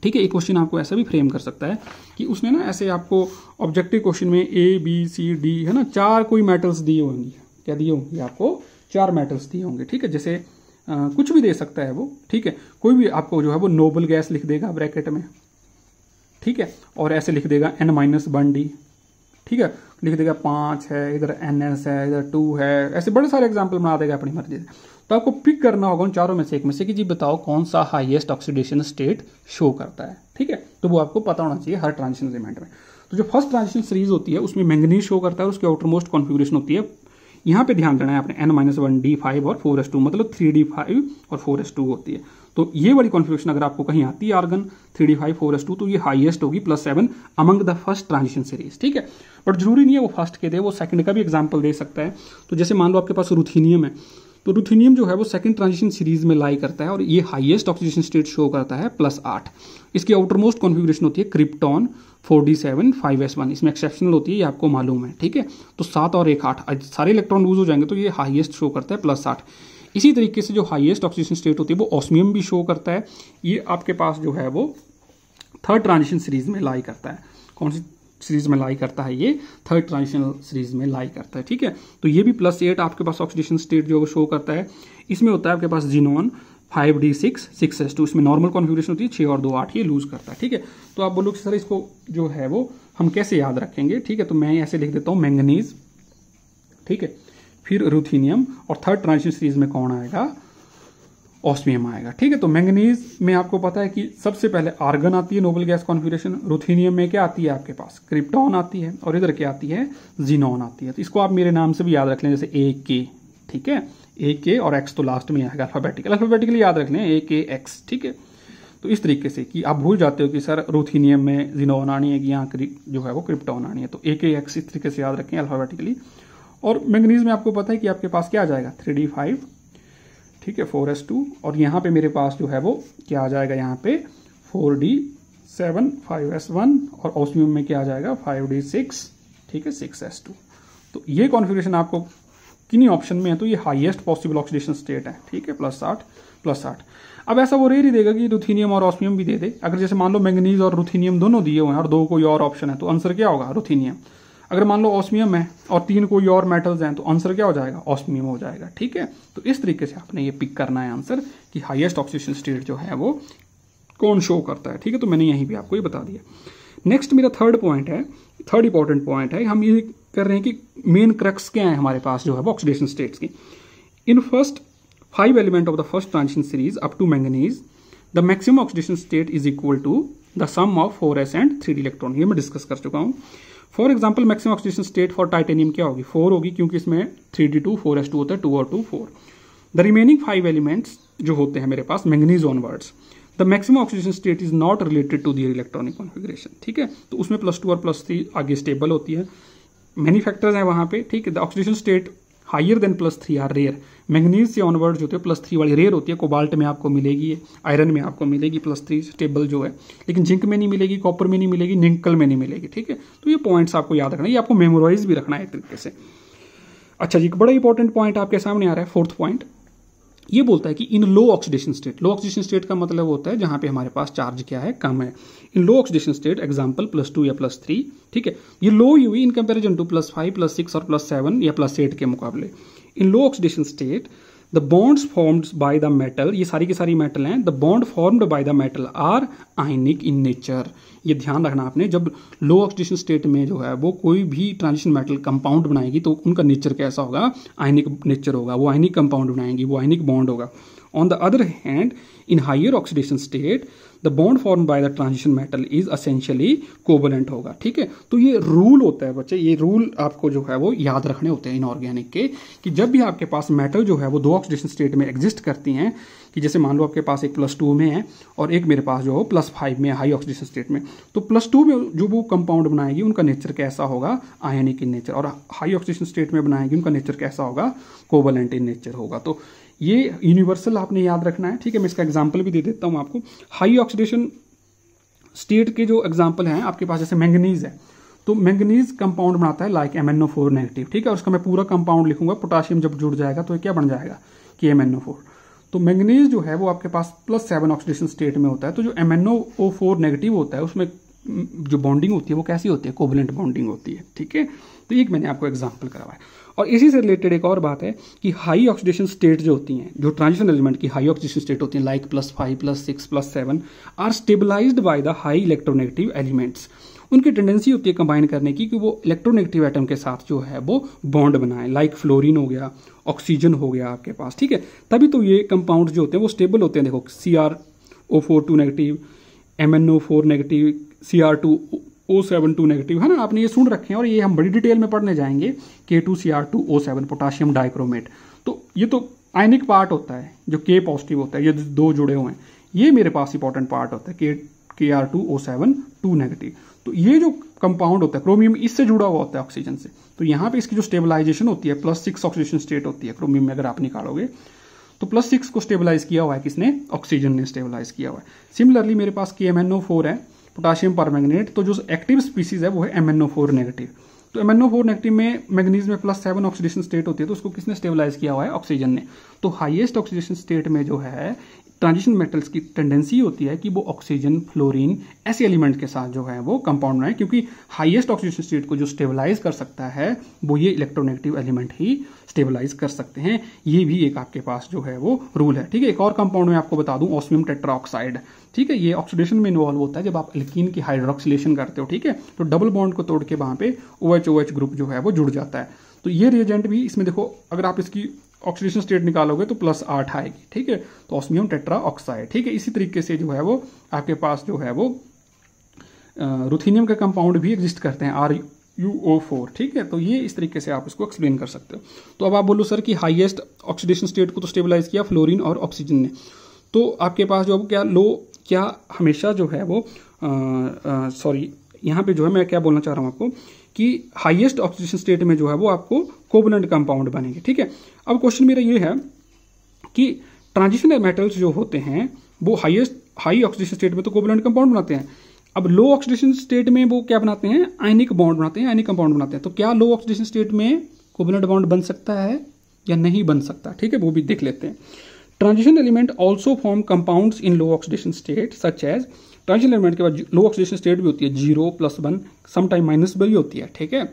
ठीक है, एक क्वेश्चन आपको ऐसा भी फ्रेम कर सकता है कि उसने ना ऐसे आपको ऑब्जेक्टिव क्वेश्चन में A B C D है ना 4 कोई मेटल्स दिए होंगे, क्या दिए होंगे आपको, 4 मेटल्स दिए होंगे। ठीक है, जैसे कुछ भी दे सकता है वो। ठीक है, कोई भी आपको जो है वो नोबल गैस लिख देगा ब्रैकेट में। ठीक है, और ऐसे लिख देगा N-1D। ठीक है, लिख देगा 5 है, इधर NS है, इधर 2 है, ऐसे बड़े सारे एग्जाम्पल बना देगा अपनी मर्जी से। तो आपको पिक करना होगा उन चारों में से एक में से कि जी बताओ कौन सा हाईएस्ट ऑक्सीडेशन स्टेट शो करता है। ठीक है, तो वो आपको पता होना चाहिए हर ट्रांजिशन एलिमेंट में। तो जो फर्स्ट ट्रांजिशन सीरीज होती है उसमें मैंगनीज शो करता है, उसकी आउटरमोस्ट कॉन्फ़िगरेशन होती है, यहाँ पे ध्यान देना है आपने, N-1D 5 और 4s2 मतलब 3D5 और 4s2 होती है। तो ये वाली कॉन्फ़िगरेशन अगर आपको कहीं आती है आर्गन 3D5 4s2 तो ये हाईएस्ट होगी +7 among the first transition series. ठीक है, बट जरूरी नहीं है वो फर्स्ट के दे, वो सेकंड का भी एग्जांपल दे सकता है। तो जैसे मान लो आपके पास रुथेनियम है, तो रुथेनियम जो है वो सेकंड ट्रांजिशन सीरीज में लाई करता है और ये हाईएस्ट ऑक्सीडेशन स्टेट शो करता है +8। इसकी आउटरमोस्ट कॉन्फ़िगरेशन होती है क्रिप्टॉन 4d7 5s1, इसमें एक्सेप्शनल होती है, ये आपको मालूम है। ठीक है, तो 7 और 1 8 सारे इलेक्ट्रॉन लूज हो जाएंगे तो ये हाईएस्ट शो करता है +8। इसी तरीके से जो हाईएस्ट ऑक्सीडेशन स्टेट होती है वो ऑस्मियम भी शो करता है, ये आपके पास जो है वो थर्ड ट्रांजिशन सीरीज में लाई करता है। कौन सी सीरीज में लाई करता है, ये थर्ड ट्रांजिशनल सीरीज में लाई करता है। ठीक है, तो ये भी +8 आपके पास ऑक्सीडेशन स्टेट जो शो करता है। इसमें होता है आपके पास जिनोन 5d6 6s2, इसमें नॉर्मल कॉन्फ़िगरेशन होती है 6 और 2 8, ये लूज करता है। ठीक है, तो आप बोलोगे सर इसको जो है वो हम कैसे याद रखेंगे। ठीक है, तो मैं ऐसे लिख देता हूँ मैंगनीज, ठीक है, फिर रुथेनियम और थर्ड ट्रांजिशन सीरीज में कौन आएगा, ऑस्मियम आएगा। ठीक है, तो मैंगनीज में आपको पता है कि सबसे पहले आर्गन आती है नोबल गैस कॉन्फ़िगरेशन, रुथेनियम में क्या आती है आपके पास, क्रिप्टॉन आती है, और इधर क्या आती है, जिनोन आती है। तो इसको आप मेरे नाम से भी याद रख लें, जैसे AK। ठीक है, AK और X तो लास्ट में आएगा, अल्फाबेटिकली याद रख लें AKX। ठीक है, तो इस तरीके से कि आप भूल जाते हो कि सर रुथेनियम में जिनोन आनी है कि यहाँ जो है वो क्रिप्टॉन आनी है, तो AKX इस तरीके से याद रखें अल्फाबेटिकली। और मैंगनीज में आपको पता है कि आपके पास क्या आ जाएगा 3d5, ठीक है, 4s2, और यहाँ पे मेरे पास जो है वो क्या आ जाएगा, यहाँ पे 4d7 5s1, और ऑस्मियम में क्या आ जाएगा 5d6, ठीक है, 6s2। तो ये कॉन्फ़िगरेशन आपको किन्हीं ऑप्शन में है तो ये हाईएस्ट पॉसिबल ऑक्सीडेशन स्टेट है। ठीक है, +8। अब ऐसा वो रेयर ही देगा कि रुथेनियम और ऑस्मियम भी दे दे। अगर जैसे मान लो मैंगनीज और रुथेनियम दोनों दिए हुए हैं और 2 कोई और ऑप्शन है तो आंसर क्या होगा, रुथेनियम। अगर मान लो ऑस्मियम है और 3 कोई और मेटल्स हैं तो आंसर क्या हो जाएगा, ऑस्मियम हो जाएगा। ठीक है, तो इस तरीके से आपने ये पिक करना है आंसर कि हाईएस्ट ऑक्सीडेशन स्टेट जो है वो कौन शो करता है। ठीक है, तो मैंने यहीं भी आपको ये बता दिया। नेक्स्ट मेरा थर्ड इंपॉर्टेंट पॉइंट है, हम ये कर रहे हैं कि मेन क्रक्स क्या है हमारे पास जो है वो ऑक्सीडेशन स्टेट्स की। In first 5 element of the first transition series up to manganese the maximum oxidation state is equal to the sum of 4s and 3d electron. ये मैं डिस्कस कर चुका हूँ। For example maximum oxidation state for titanium क्या होगी, 4 होगी, क्योंकि इसमें 3d2 4s2 होता है, 2 और 2 4। द रिमेनिंग 5 एलिमेंट्स जो होते हैं मेरे पास manganese onwards, the maximum oxidation state is not related to their electronic configuration. ठीक है, तो उसमें +2 और +3 आगे स्टेबल होती है, मैनी फैक्टर्स हैं वहां पे। ठीक है, the oxidation state higher than +3 are rare. Manganese से ऑनवर्ड्स जो होते हैं +3 वाली रेयर होती है, कोबाल्ट में आपको मिलेगी, आयरन में आपको मिलेगी +3 स्टेबल जो है, लेकिन जिंक में नहीं मिलेगी, कॉपर में नहीं मिलेगी, निकल में नहीं मिलेगी। ठीक है, तो ये पॉइंट्स आपको याद रखना है, ये आपको मेमोराइज भी रखना है एक तरीके से। अच्छा जी, एक बड़ा इंपॉर्टेंट पॉइंट आपके सामने आ रहा है, 4th पॉइंट। ये बोलता है कि इन लो ऑक्सीडेशन स्टेट का मतलब होता है जहां पे हमारे पास चार्ज क्या है, कम है। इन लो ऑक्सीडेशन स्टेट एग्जांपल +2 या +3, ठीक है, ये लो ही हुई इन कंपैरिजन टू +5 +6 और +7 या +8 के मुकाबले। In low oxidation state the bonds formed by the metal, ये सारी की सारी मेटल हैं, the bond formed by the metal are ionic in nature. ये ध्यान रखना आपने, जब लो ऑक्सीडेशन स्टेट में जो है वो कोई भी ट्रांजिशन मेटल कंपाउंड बनाएगी तो उनका नेचर कैसा होगा, आयनिक नेचर होगा, वो आयनिक कंपाउंड बनाएंगी, वो आयनिक बॉन्ड होगा। On the other hand in higher oxidation state the bond form by the transition metal is essentially covalent होगा। ठीक है, तो ये रूल होता है बच्चे, ये रूल आपको जो है वो याद रखने होते हैं इनऑर्गेनिक के, कि जब भी आपके पास मेटल जो है वो दो ऑक्सीडेशन स्टेट में एग्जिस्ट करती हैं, कि जैसे मान लो आपके पास एक +2 में है और एक मेरे पास जो है +5 में हाई ऑक्सीडेशन स्टेट में, तो +2 में जो वो कंपाउंड बनाएगी उनका नेचर कैसा होगा, आयनिक इन नेचर, और हाई ऑक्सीडेशन स्टेट में बनाएगी उनका नेचर कैसा होगा, कोवलेंट इन नेचर होगा। तो ये यूनिवर्सल आपने याद रखना है। ठीक है, मैं इसका एग्जांपल भी दे देता हूं आपको। हाई ऑक्सीडेशन स्टेट के जो एग्जांपल हैं आपके पास, जैसे मैंगनीज है, तो मैंगनीज कंपाउंड बनाता है लाइक MnO4 नेगेटिव। ठीक है, और उसका मैं पूरा कंपाउंड लिखूंगा, पोटाशियम जब जुड़ जाएगा तो ये क्या बन जाएगा, KMnO4। तो मैंगनीज जो है वो आपके पास +7 ऑक्सीडेशन स्टेट में होता है, तो जो MnO4 नेगेटिव होता है उसमें जो बॉन्डिंग होती है वो कैसी होती है, कोवलेंट बॉन्डिंग होती है। ठीक है, तो एक मैंने आपको एग्जांपल करवाया। और इसी से रिलेटेड एक और बात है कि हाई ऑक्सीडेशन स्टेट जो होती हैं, जो ट्रांजिशन एलिमेंट की हाई ऑक्सीडेशन स्टेट होती हैं like +5, +6, +7 are stabilized by the high electronegative elements. उनकी टेंडेंसी होती है कंबाइन करने की कि वो इलेक्ट्रोनेगेटिव एटम के साथ जो है वो बॉन्ड बनाए, लाइक फ्लोरीन हो गया, ऑक्सीजन हो गया आपके पास। ठीक है, तभी तो ये कंपाउंड जो होते हैं वो स्टेबल होते हैं। देखो CrO4 negative, MnO4 negative, Cr2O7 negative, है ना, आपने ये सुन रखे हैं और ये हम बड़ी डिटेल में पढ़ने जाएंगे। K2Cr2O7 पोटाशियम डाइक्रोमेट, तो ये तो आयनिक पार्ट होता है जो K पॉजिटिव होता है, ये दो जुड़े हुए हैं, ये मेरे पास इंपॉर्टेंट पार्ट होता है Kr2O7 नेगेटिव। तो ये जो कंपाउंड होता है क्रोमियम इससे जुड़ा हुआ होता है ऑक्सीजन से, तो यहाँ पे इसकी जो स्टेबलाइजेशन होती है +6 ऑक्सीडेशन स्टेट होती है क्रोमियम में, अगर आप निकालोगे तो +6 को स्टेबलाइज किया हुआ है किसने, ऑक्सीजन ने स्टेबलाइज किया हुआ है। सिमिलरली मेरे पास KMnO4 है, पोटाशियम परमैंगनेट, तो जो एक्टिव स्पीसीज है वो है MnO4 नेगेटिव। तो MnO4 नेगेटिव में मैग्नीज में +7 ऑक्सीडेशन स्टेट होती है, तो उसको किसने स्टेबलाइज किया हुआ है, ऑक्सीजन ने। तो हाईएस्ट ऑक्सीडेशन स्टेट में जो है ट्रांजिशन मेटल्स की टेंडेंसी होती है कि वो ऑक्सीजन, फ्लोरीन ऐसे एलिमेंट के साथ जो है वो कंपाउंड बनाए, क्योंकि हाईएस्ट ऑक्सीडेशन स्टेट को जो स्टेबलाइज कर सकता है वो ये इलेक्ट्रोनेगेटिव एलिमेंट ही स्टेबलाइज कर सकते हैं। ये भी एक आपके पास जो है वो रूल है। ठीक है, एक और कंपाउंड में आपको बता दूं, ऑस्मियम टेट्राऑक्साइड। ठीक है, ये ऑक्सीडेशन में इन्वॉल्व होता है जब आप एल्कीन की हाइड्रोक्सिलेशन करते हो। ठीक है, तो डबल बॉन्ड को तोड़ के वहां पे OH ग्रुप जो है वो जुड़ जाता है। तो ये रिएजेंट भी इसमें देखो, अगर आप इसकी ऑक्सीडेशन स्टेट निकालोगे तो +8 आएगी। ठीक है, तो ऑस्मियम टेट्राऑक्साइड। ठीक है, इसी तरीके से जो है वो आपके पास जो है वो रुथेनियम के कंपाउंड भी एग्जिस्ट करते हैं, RuO4। ठीक है, तो ये इस तरीके से आप इसको एक्सप्लेन कर सकते हो। तो अब आप बोलो सर कि हाईएस्ट ऑक्सीडेशन स्टेट को तो स्टेबलाइज किया फ्लोरीन और ऑक्सीजन ने, तो आपके पास जो क्या हमेशा जो है वो सॉरी यहाँ पे जो है मैं क्या बोलना चाह रहा हूँ आपको कि हाईएस्ट ऑक्सीडेशन स्टेट में जो है वो आपको कोवलेंट कंपाउंड बनेंगे। ठीक है, अब क्वेश्चन मेरा ये है कि ट्रांजिशनल मेटल्स जो होते हैं वो हाई ऑक्सीडेशन स्टेट में तो कोवलेंट कंपाउंड बनाते हैं, अब लो ऑक्सीडेशन स्टेट में वो क्या बनाते हैं, आयनिक बॉन्ड बनाते हैं, आयनिक कंपाउंड बनाते हैं। तो क्या लो ऑक्सीडेशन स्टेट में कोवलेंट बॉन्ड बन सकता है या नहीं बन सकता? ठीक है, वो भी देख लेते हैं। Transition element also form compounds in low oxidation state such as, transition element के बाद लो ऑक्सीडेशन स्टेट भी होती है, 0, +1, समटाइम माइनस भी होती है। ठीक है,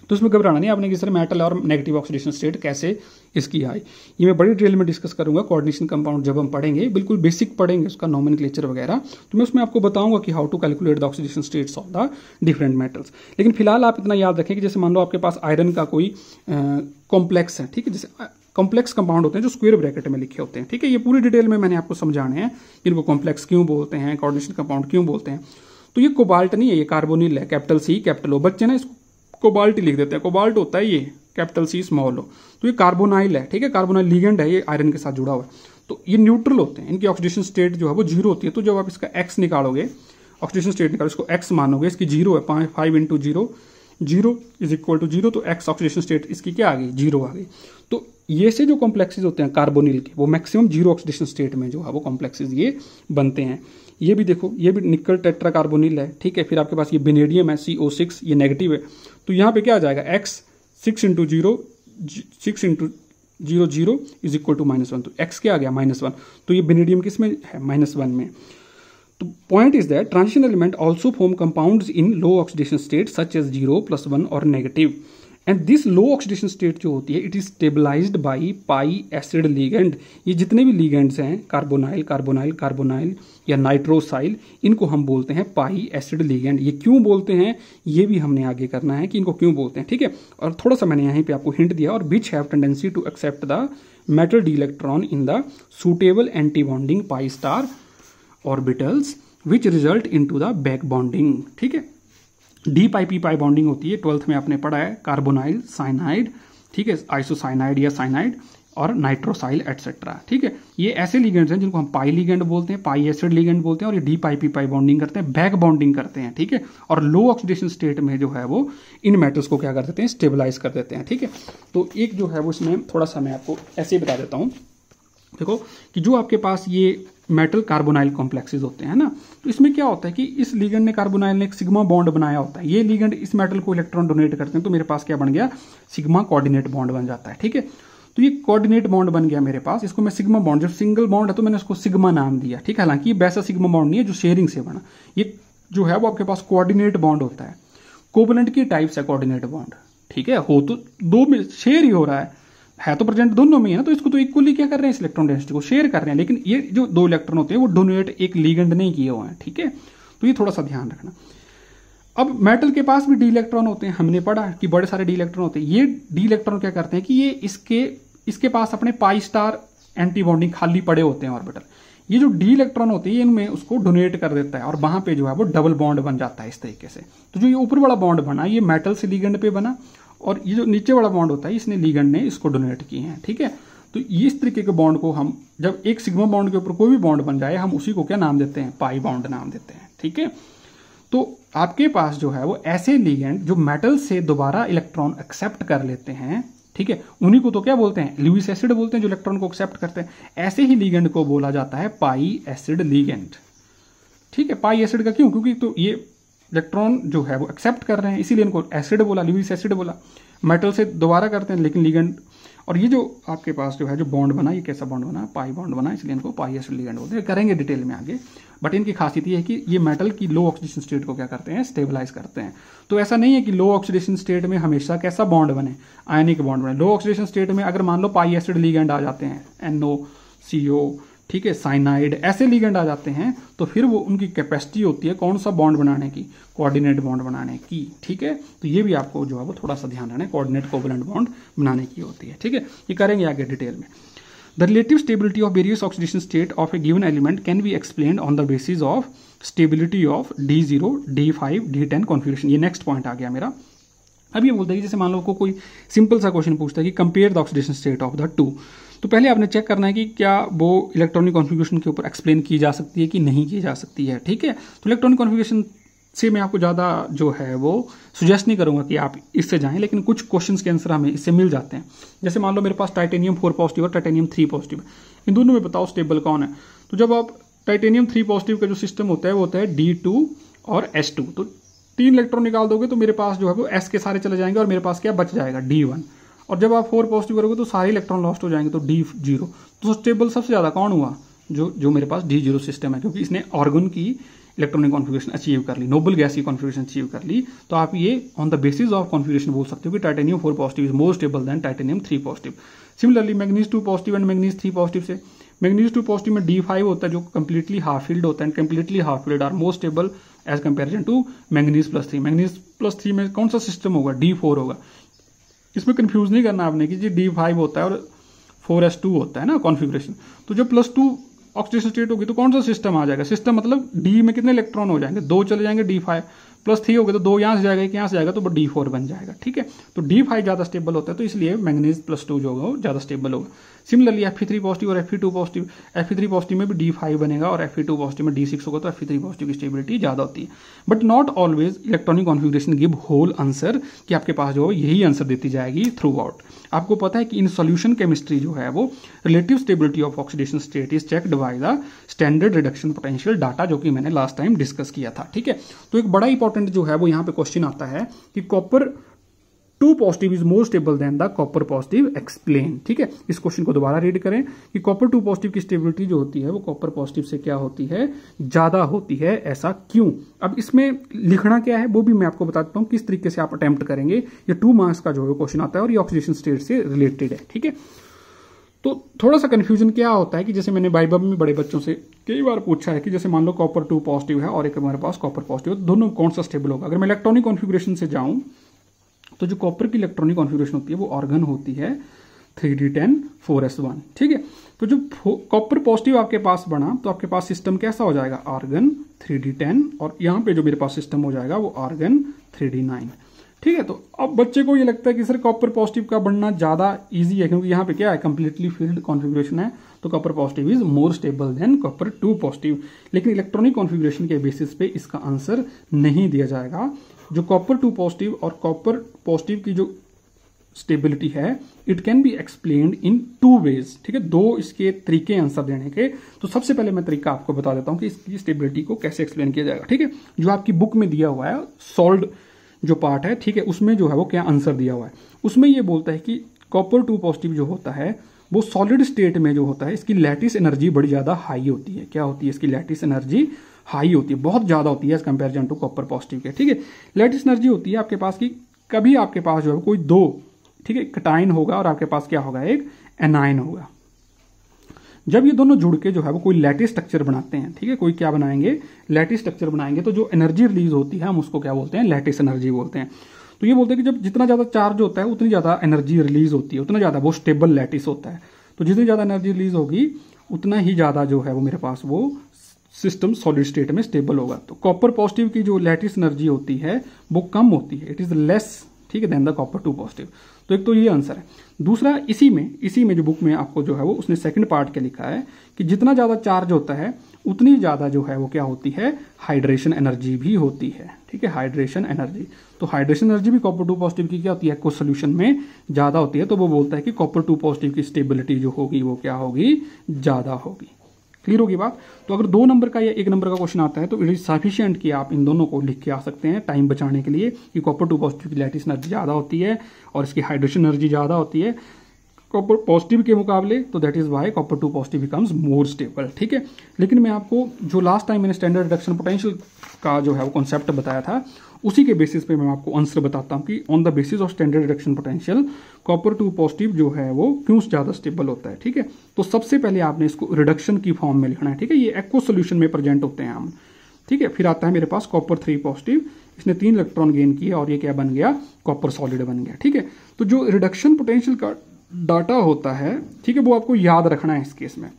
तो इसमें घबराना नहीं आपने कि सर मेटल और नेगेटिव ऑक्सीडेशन स्टेट कैसे इसकी आई, ये मैं बड़ी डिटेल में डिस्कस करूंगा। कोऑर्डिनेशन कंपाउंड जब हम पढ़ेंगे, बिल्कुल बेसिक पढ़ेंगे उसका नोमेनक्लेचर वगैरह, तो मैं उसमें आपको बताऊंगा कि how to calculate the oxidation states of the different metals. लेकिन फिलहाल आप इतना याद रखें कि जैसे मान लो आपके पास आयरन का कोई कॉम्प्लेक्स है। ठीक है, जैसे कॉम्प्लेक्स कंपाउंड होते हैं जो स्क्वायर ब्रैकेट में लिखे होते हैं। ठीक है, ये पूरी डिटेल में मैंने आपको समझाने हैं इनको कॉम्प्लेक्स क्यों बोलते हैं, कोऑर्डिनेशन कंपाउंड क्यों बोलते हैं। तो ये कोबाल्ट नहीं है, ये कार्बोनिल है, C कैपिटल O। बच्चे ना इसको कोबाल्ट ही लिख देते हैं, कोबाल्ट होता है ये C स्मॉल O। तो ये कार्बोनाइल है। ठीक है, कार्बोनाइल लिगेंड है, ये आयरन के साथ जुड़ा हुआ है। तो ये न्यूट्रल होते हैं, इनकी ऑक्सीडेशन स्टेट जो है वो 0 होती है। तो जब आप इसका X निकालोगे, ऑक्सीडेशन स्टेट निकालो, इसको X मानोगे, इसकी 0 है, 5 × 0, 0 = 0, तो X ऑक्सीडेशन स्टेट इसकी क्या आ गई, 0 आ गई। तो ये से जो कॉम्प्लेक्सेस होते हैं कार्बोनिल के, वो मैक्सिमम 0 ऑक्सीडेशन स्टेट में जो है वो कॉम्प्लेक्सेस ये बनते हैं। ये भी देखो, ये भी निकल टेट्रा कार्बोनिल है। ठीक है, फिर आपके पास ये बेनेडियम है, CO6, ये नेगेटिव है। तो यहाँ पे क्या आ जाएगा, X 6 × 0, 6 × 0, 0 = -1, तो X क्या आ गया, -1। तो ये बेनेडियम किस में है, -1 में। तो point is that transition element also form compounds in low oxidation state such as 0, +1 और negative and this low oxidation state जो होती है it is stabilized by pi acid ligand. ये जितने भी लिगेंड्स हैं कार्बोनाइल कार्बोनाइल कार्बोनाइल या नाइट्रोसाइल, इनको हम बोलते हैं पाई एसिड लिगेंड। ये क्यों बोलते हैं ये भी हमने आगे करना है कि इनको क्यों बोलते हैं, ठीक है। और थोड़ा सा मैंने यहीं पे आपको हिंट दिया। और which have tendency to accept the metal D electron in the suitable anti bonding pi star orbitals which result in to the back bonding, ठीक है। D pi P pi bonding होती है, 12th में आपने पढ़ा है, कार्बोनाइल साइनाइड, ठीक है, आइसोसाइनाइड या साइनाइड और नाइट्रोसाइल एटसेट्रा, ठीक है। ये ऐसे लिगेंड्स हैं जिनको हम पाई लिगेंड बोलते हैं, पाई एसिड लिगेंड बोलते हैं, और ये D pi P pi bonding करते हैं, बैक बॉन्डिंग करते हैं, ठीक है। और लो ऑक्सीडेशन स्टेट में जो है वो इन मेटल्स को क्या कर देते हैं, स्टेबलाइज कर देते हैं, ठीक है। तो एक जो है वो इसमें थोड़ा सा मैं आपको ऐसे ही बता देता हूँ। देखो कि जो आपके पास ये मेटल कार्बोनाइल कॉम्प्लेक्सेस होते हैं ना, तो इसमें क्या होता है कि इस लिगेंड ने कार्बोनाइल ने एक सिग्मा बॉन्ड बनाया होता है, ये लिगेंड इस मेटल को इलेक्ट्रॉन डोनेट करते हैं, तो मेरे पास क्या बन गया, सिग्मा कोऑर्डिनेट बॉन्ड बन जाता है, ठीक है। तो ये कोऑर्डिनेट बॉन्ड बन गया मेरे पास, इसको मैं सिग्मा बॉन्ड, जब सिंगल बॉन्ड है तो मैंने उसको सिग्मा नाम दिया, ठीक है। हालांकि ये वैसा सिग्मा बॉन्ड नहीं है जो शेयरिंग से बना, ये जो है वो आपके पास कोऑर्डिनेट बॉन्ड होता है। कोवलेंट की टाइप्स है कोऑर्डिनेट बॉन्ड, ठीक है, हो तो दो में शेयर ही हो रहा है तो प्रेजेंट दोनों में है ना, तो इसको तो इक्वली क्या कर रहे हैं, इस इलेक्ट्रॉन डेंसिटी को शेयर कर रहे हैं, लेकिन ये जो दो इलेक्ट्रॉन होते हैं वो डोनेट एक लिगेंड नहीं किए हुए हैं, ठीक है। तो ये थोड़ा सा ध्यान रखना। अब मेटल के पास भी डी इलेक्ट्रॉन होते हैं, हमने पढ़ा कि बड़े सारे डी इलेक्ट्रॉन होते हैं। ये डी इलेक्ट्रॉन क्या करते हैं कि ये इसके पास अपने पाई स्टार एंटी बॉन्डिंग खाली पड़े होते हैं ऑर्बिटल, ये जो डी इलेक्ट्रॉन होते हैं इनमें उसको डोनेट कर देता है और वहां पे जो है वो डबल बॉन्ड बन जाता है इस तरीके से। तो जो ये ऊपर वाला बॉन्ड बना ये मेटल से लिगेंड पे बना, और ये जो नीचे वाला बॉन्ड होता है इसने लिगेंड ने इसको डोनेट किए हैं, ठीक है। तो इस तरीके के बॉन्ड को हम जब एक सिग्मा बॉन्ड के ऊपर कोई भी बॉन्ड बन जाए हम उसी को क्या नाम देते हैं, पाई बॉन्ड नाम देते हैं, ठीक है। तो आपके पास जो है वो ऐसे लिगेंड जो मेटल से दोबारा इलेक्ट्रॉन एक्सेप्ट कर लेते हैं, ठीक है, उन्हीं को तो क्या बोलते हैं, लुईस एसिड बोलते हैं, जो इलेक्ट्रॉन को एक्सेप्ट करते हैं। ऐसे ही लिगेंड को बोला जाता है पाई एसिड लिगेंड, ठीक है। पाई एसिड का क्यों, क्योंकि तो ये इलेक्ट्रॉन जो है वो एक्सेप्ट कर रहे हैं, इसीलिए इनको एसिड बोला, लुईस एसिड बोला। मेटल से दोबारा करते हैं लेकिन लिगेंड, और ये जो आपके पास जो है जो बॉन्ड बना ये कैसा बॉन्ड बना, पाई बॉन्ड बना, इसलिए इनको पाई एसिड लिगेंड बोलते हैं। करेंगे डिटेल में आगे, बट इनकी खासियत ये है कि ये मेटल की लो ऑक्सीडेशन स्टेट को क्या करते हैं, स्टेबलाइज करते हैं। तो ऐसा नहीं है कि लो ऑक्सीडेशन स्टेट में हमेशा कैसा बॉन्ड बने, आयनिक बॉन्ड बने। लो ऑक्सीडेशन स्टेट में अगर मान लो पाई एसिड लिगेंड आ जाते हैं, NO CO, ठीक है, साइनाइड, ऐसे लिगेंड आ जाते हैं, तो फिर वो उनकी कैपेसिटी होती है कौन सा बॉन्ड बनाने की, कोऑर्डिनेट बॉन्ड बनाने की, ठीक है। तो ये भी आपको जो है वो थोड़ा सा ध्यान रखना है, कोऑर्डिनेट कोवलेंट बॉन्ड बनाने की होती है, ठीक है। ये करेंगे आगे डिटेल में। The relative stability of various oxidation state of A given element can be explained on the basis of stability of D0, D5, D10 configuration. ये नेक्स्ट पॉइंट आ गया मेरा। अब ये बोलते हैं कि जैसे मान लो को कोई सिंपल सा क्वेश्चन पूछता है कि compare the oxidation state of the two, तो पहले आपने चेक करना है कि क्या वो इलेक्ट्रॉनिक कॉन्फ़िगरेशन के ऊपर एक्सप्लेन की जा सकती है कि नहीं की जा सकती है, ठीक है। तो इलेक्ट्रॉनिक कॉन्फ़िगरेशन से मैं आपको ज़्यादा जो है वो सुजेस्ट नहीं करूंगा कि आप इससे जाएं, लेकिन कुछ क्वेश्चंस के आंसर हमें इससे मिल जाते हैं। जैसे मान लो मेरे पास टाइटेनियम 4 पॉजिटिव और टाइटेनियम 3 पॉजिटिव, इन दोनों में बताओ स्टेबल कौन है। तो जब आप टाइटेनियम 3 पॉजिटिव का जो सिस्टम होता है वो होता है D2 और S2, तो 3 इलेक्ट्रॉन निकाल दोगे तो मेरे पास जो है वो S के सारे चले जाएंगे और मेरे पास क्या बच जाएगा, D1। और जब आप 4 पॉजिटिव करोगे तो सारे इलेक्ट्रॉन लॉस्ट हो जाएंगे, तो D0। तो स्टेबल सबसे ज़्यादा कौन हुआ, जो मेरे पास D0 सिस्टम है, क्योंकि इसने ऑर्गन की इलेक्ट्रॉनिक कॉन्फ़िगरेशन अचीव कर ली, नोबल गैस की कॉन्फ़िगरेशन अचीव कर ली। तो आप ये on the basis of configuration बोल सकते हो कि titanium 4 positive is more stable then titanium 3 positive. Similarly manganese 2 positive and manganese 3 positive से, मैग्नीज 2 पॉजिटिव में D5 होता है जो कंप्लीटली हाफ फील्ड होता है, and completely half filled are more stable as comparison to manganese +3। Manganese +3 में कौन सा सिस्टम होगा, D4 होगा। इसमें कंफ्यूज नहीं करना आपने कि जी D5 होता है और 4s2 होता है ना कॉन्फ़िगरेशन। तो जब +2 ऑक्सीडेशन स्टेट होगी तो कौन सा सिस्टम आ जाएगा, सिस्टम मतलब D में कितने इलेक्ट्रॉन हो जाएंगे, 2 चले जाएंगे, D5 +3 हो गए तो 2 यहाँ से जाएगा, एक यहाँ से जाएगा, तो D4 बन जाएगा, ठीक है। तो D5 ज़्यादा स्टेबल होता है, तो इसलिए मैग्नीज +2 जो होगा वो ज़्यादा स्टेबल होगा। सिमिलरली Fe3 पॉजिटिव और Fe2 पॉजिटिव, Fe3 पॉजिटिव में भी D5 बनेगा और Fe2 पॉजिटिव में D6 होगा, तो Fe3 पॉजिटिव की स्टेबिलिटी ज़्यादा होती है। But not always electronic configuration give whole answer, कि आपके पास जो यही आंसर देती जाएगी थ्रू आउट। आपको पता है कि इन सॉल्यूशन केमिस्ट्री जो है वो relative stability of oxidation state is checked by the standard reduction potential data, जो कि मैंने लास्ट टाइम डिस्कस किया था, ठीक है। तो एक बड़ा इंपॉर्टेंट जो है वो यहाँ पे क्वेश्चन आता है कि copper two positive is more stable than the copper positive, explain. ठीक है, इस क्वेश्चन को दोबारा रीड करें कि कॉपर टू पॉजिटिव की स्टेबिलिटी जो होती है वो कॉपर पॉजिटिव से क्या होती है, ज्यादा होती है, ऐसा क्यों। अब इसमें लिखना क्या है वो भी मैं आपको बताता हूं किस तरीके से आप अटेम्प्ट करेंगे। ये 2 मार्क्स का जो है क्वेश्चन आता है और ये ऑक्सीडेशन स्टेट से रिलेटेड है। ठीक है, तो थोड़ा सा कंफ्यूजन क्या होता है कि जैसे मैंने बाइबल में बड़े बच्चों से कई बार पूछा है कि जैसे मान लो कॉपर 2 पॉजिटिव है और एक हमारे पास कॉपर पॉजिटिव, दोनों कौन सा स्टेबल होगा। अगर मैं इलेक्ट्रॉनिक कॉन्फ़िगरेशन से जाऊं तो जो कॉपर की इलेक्ट्रॉनिक कॉन्फ़िगरेशन होती है वो ऑर्गन होती है 3d10 4s1। ठीक है, तो जो कॉपर पॉजिटिव आपके पास बना तो आपके पास सिस्टम कैसा हो जाएगा, आर्गन 3d10, और यहां पे जो मेरे पास सिस्टम हो जाएगा वो आर्गन 3d9। ठीक है, तो अब बच्चे को ये लगता है कि सर कॉपर पॉजिटिव का बनना ज्यादा इजी है क्योंकि यहाँ पे क्या है, कंप्लीटली फील्ड कॉन्फ़िगरेशन है, तो copper positive is more stable than copper 2 positive. लेकिन इलेक्ट्रॉनिक कॉन्फ़िगरेशन के बेसिस पे इसका आंसर नहीं दिया जाएगा। जो कॉपर 2 पॉजिटिव और कॉपर पॉजिटिव की जो स्टेबिलिटी है it can be explained in 2 ways. ठीक है, 2 इसके तरीके आंसर देने के। तो सबसे पहले मैं तरीका आपको बता देता हूं कि इसकी स्टेबिलिटी को कैसे एक्सप्लेन किया जाएगा। ठीक है, जो आपकी बुक में दिया हुआ है सॉल्व्ड जो पार्ट है, ठीक है, उसमें जो है वो क्या आंसर दिया हुआ है, उसमें ये बोलता है कि कॉपर 2 पॉजिटिव जो होता है वो सॉलिड स्टेट में जो होता है इसकी लैटिस एनर्जी बड़ी ज्यादा हाई होती है। क्या होती है, इसकी लैटिस एनर्जी हाई होती है, बहुत ज्यादा होती है as comparison to copper positive के। ठीक है, लैटिस एनर्जी होती है आपके पास की, कभी आपके पास जो है कोई 2, ठीक है, कटाइन होगा और आपके पास क्या होगा, एक एनाइन होगा। जब ये दोनों जुड़ के जो है वो कोई लैटिस स्ट्रक्चर बनाते हैं, ठीक है, कोई क्या बनाएंगे, लैटिस स्ट्रक्चर बनाएंगे, तो जो एनर्जी रिलीज होती है हम उसको क्या बोलते हैं, लैटिस एनर्जी बोलते हैं। तो ये बोलते हैं कि जब जितना ज्यादा चार्ज होता है उतनी ज्यादा एनर्जी रिलीज होती है, उतना ज्यादा वो स्टेबल लैटिस होता है। तो जितनी ज्यादा एनर्जी रिलीज होगी उतना ही ज्यादा जो है वो मेरे पास वो सिस्टम सॉलिड स्टेट में स्टेबल होगा। तो कॉपर पॉजिटिव की जो लैटिस एनर्जी होती है वो कम होती है, इट इज लेस, ठीक है, देन द कॉपर 2 पॉजिटिव। तो एक तो ये आंसर है। दूसरा, इसी में जो बुक में आपको जो है वो उसने सेकंड पार्ट क्या लिखा है कि जितना ज्यादा चार्ज होता है उतनी ज्यादा जो है वो क्या होती है, हाइड्रेशन एनर्जी भी होती है। ठीक है, हाइड्रेशन एनर्जी। तो हाइड्रेशन एनर्जी भी कॉपर 2 पॉजिटिव की क्या होती है, एक्वस सॉल्यूशन में ज्यादा होती है। तो वो बोलता है कि कॉपर 2 पॉजिटिव की स्टेबिलिटी जो होगी वो क्या होगी, ज्यादा होगी। क्लियर होगी बात। तो अगर 2 नंबर का या 1 नंबर का क्वेश्चन आता है तो इट इज सफिशिएंट कि आप इन दोनों को लिख के आ सकते हैं टाइम बचाने के लिए कि कॉपर 2 पॉजिटिव की लैटिस एनर्जी ज्यादा होती है और इसकी हाइड्रेशन एनर्जी ज्यादा होती है कॉपर पॉजिटिव के मुकाबले। तो that is why copper 2 positive becomes more stable. ठीक है, लेकिन मैं आपको जो लास्ट टाइम मैंने स्टैंडर्ड रिडक्शन पोटेंशियल का जो है वो कॉन्सेप्ट बताया था उसी के बेसिस पे मैं आपको आंसर बताता हूँ कि on the basis of standard reduction potential copper 2 positive जो है वो क्यों ज्यादा स्टेबल होता है। ठीक है, तो सबसे पहले आपने इसको रिडक्शन की फॉर्म में लिखना है। ठीक है, ये एक्वस सॉल्यूशन में प्रेजेंट होते हैं हम। ठीक है, फिर आता है मेरे पास कॉपर 3 पॉजिटिव, इसने 3 इलेक्ट्रॉन गेन किए और ये क्या बन गया, कॉपर सॉलिड बन गया। ठीक है, तो जो रिडक्शन पोटेंशियल का डाटा होता है, ठीक है, वो आपको याद रखना है इस केस में।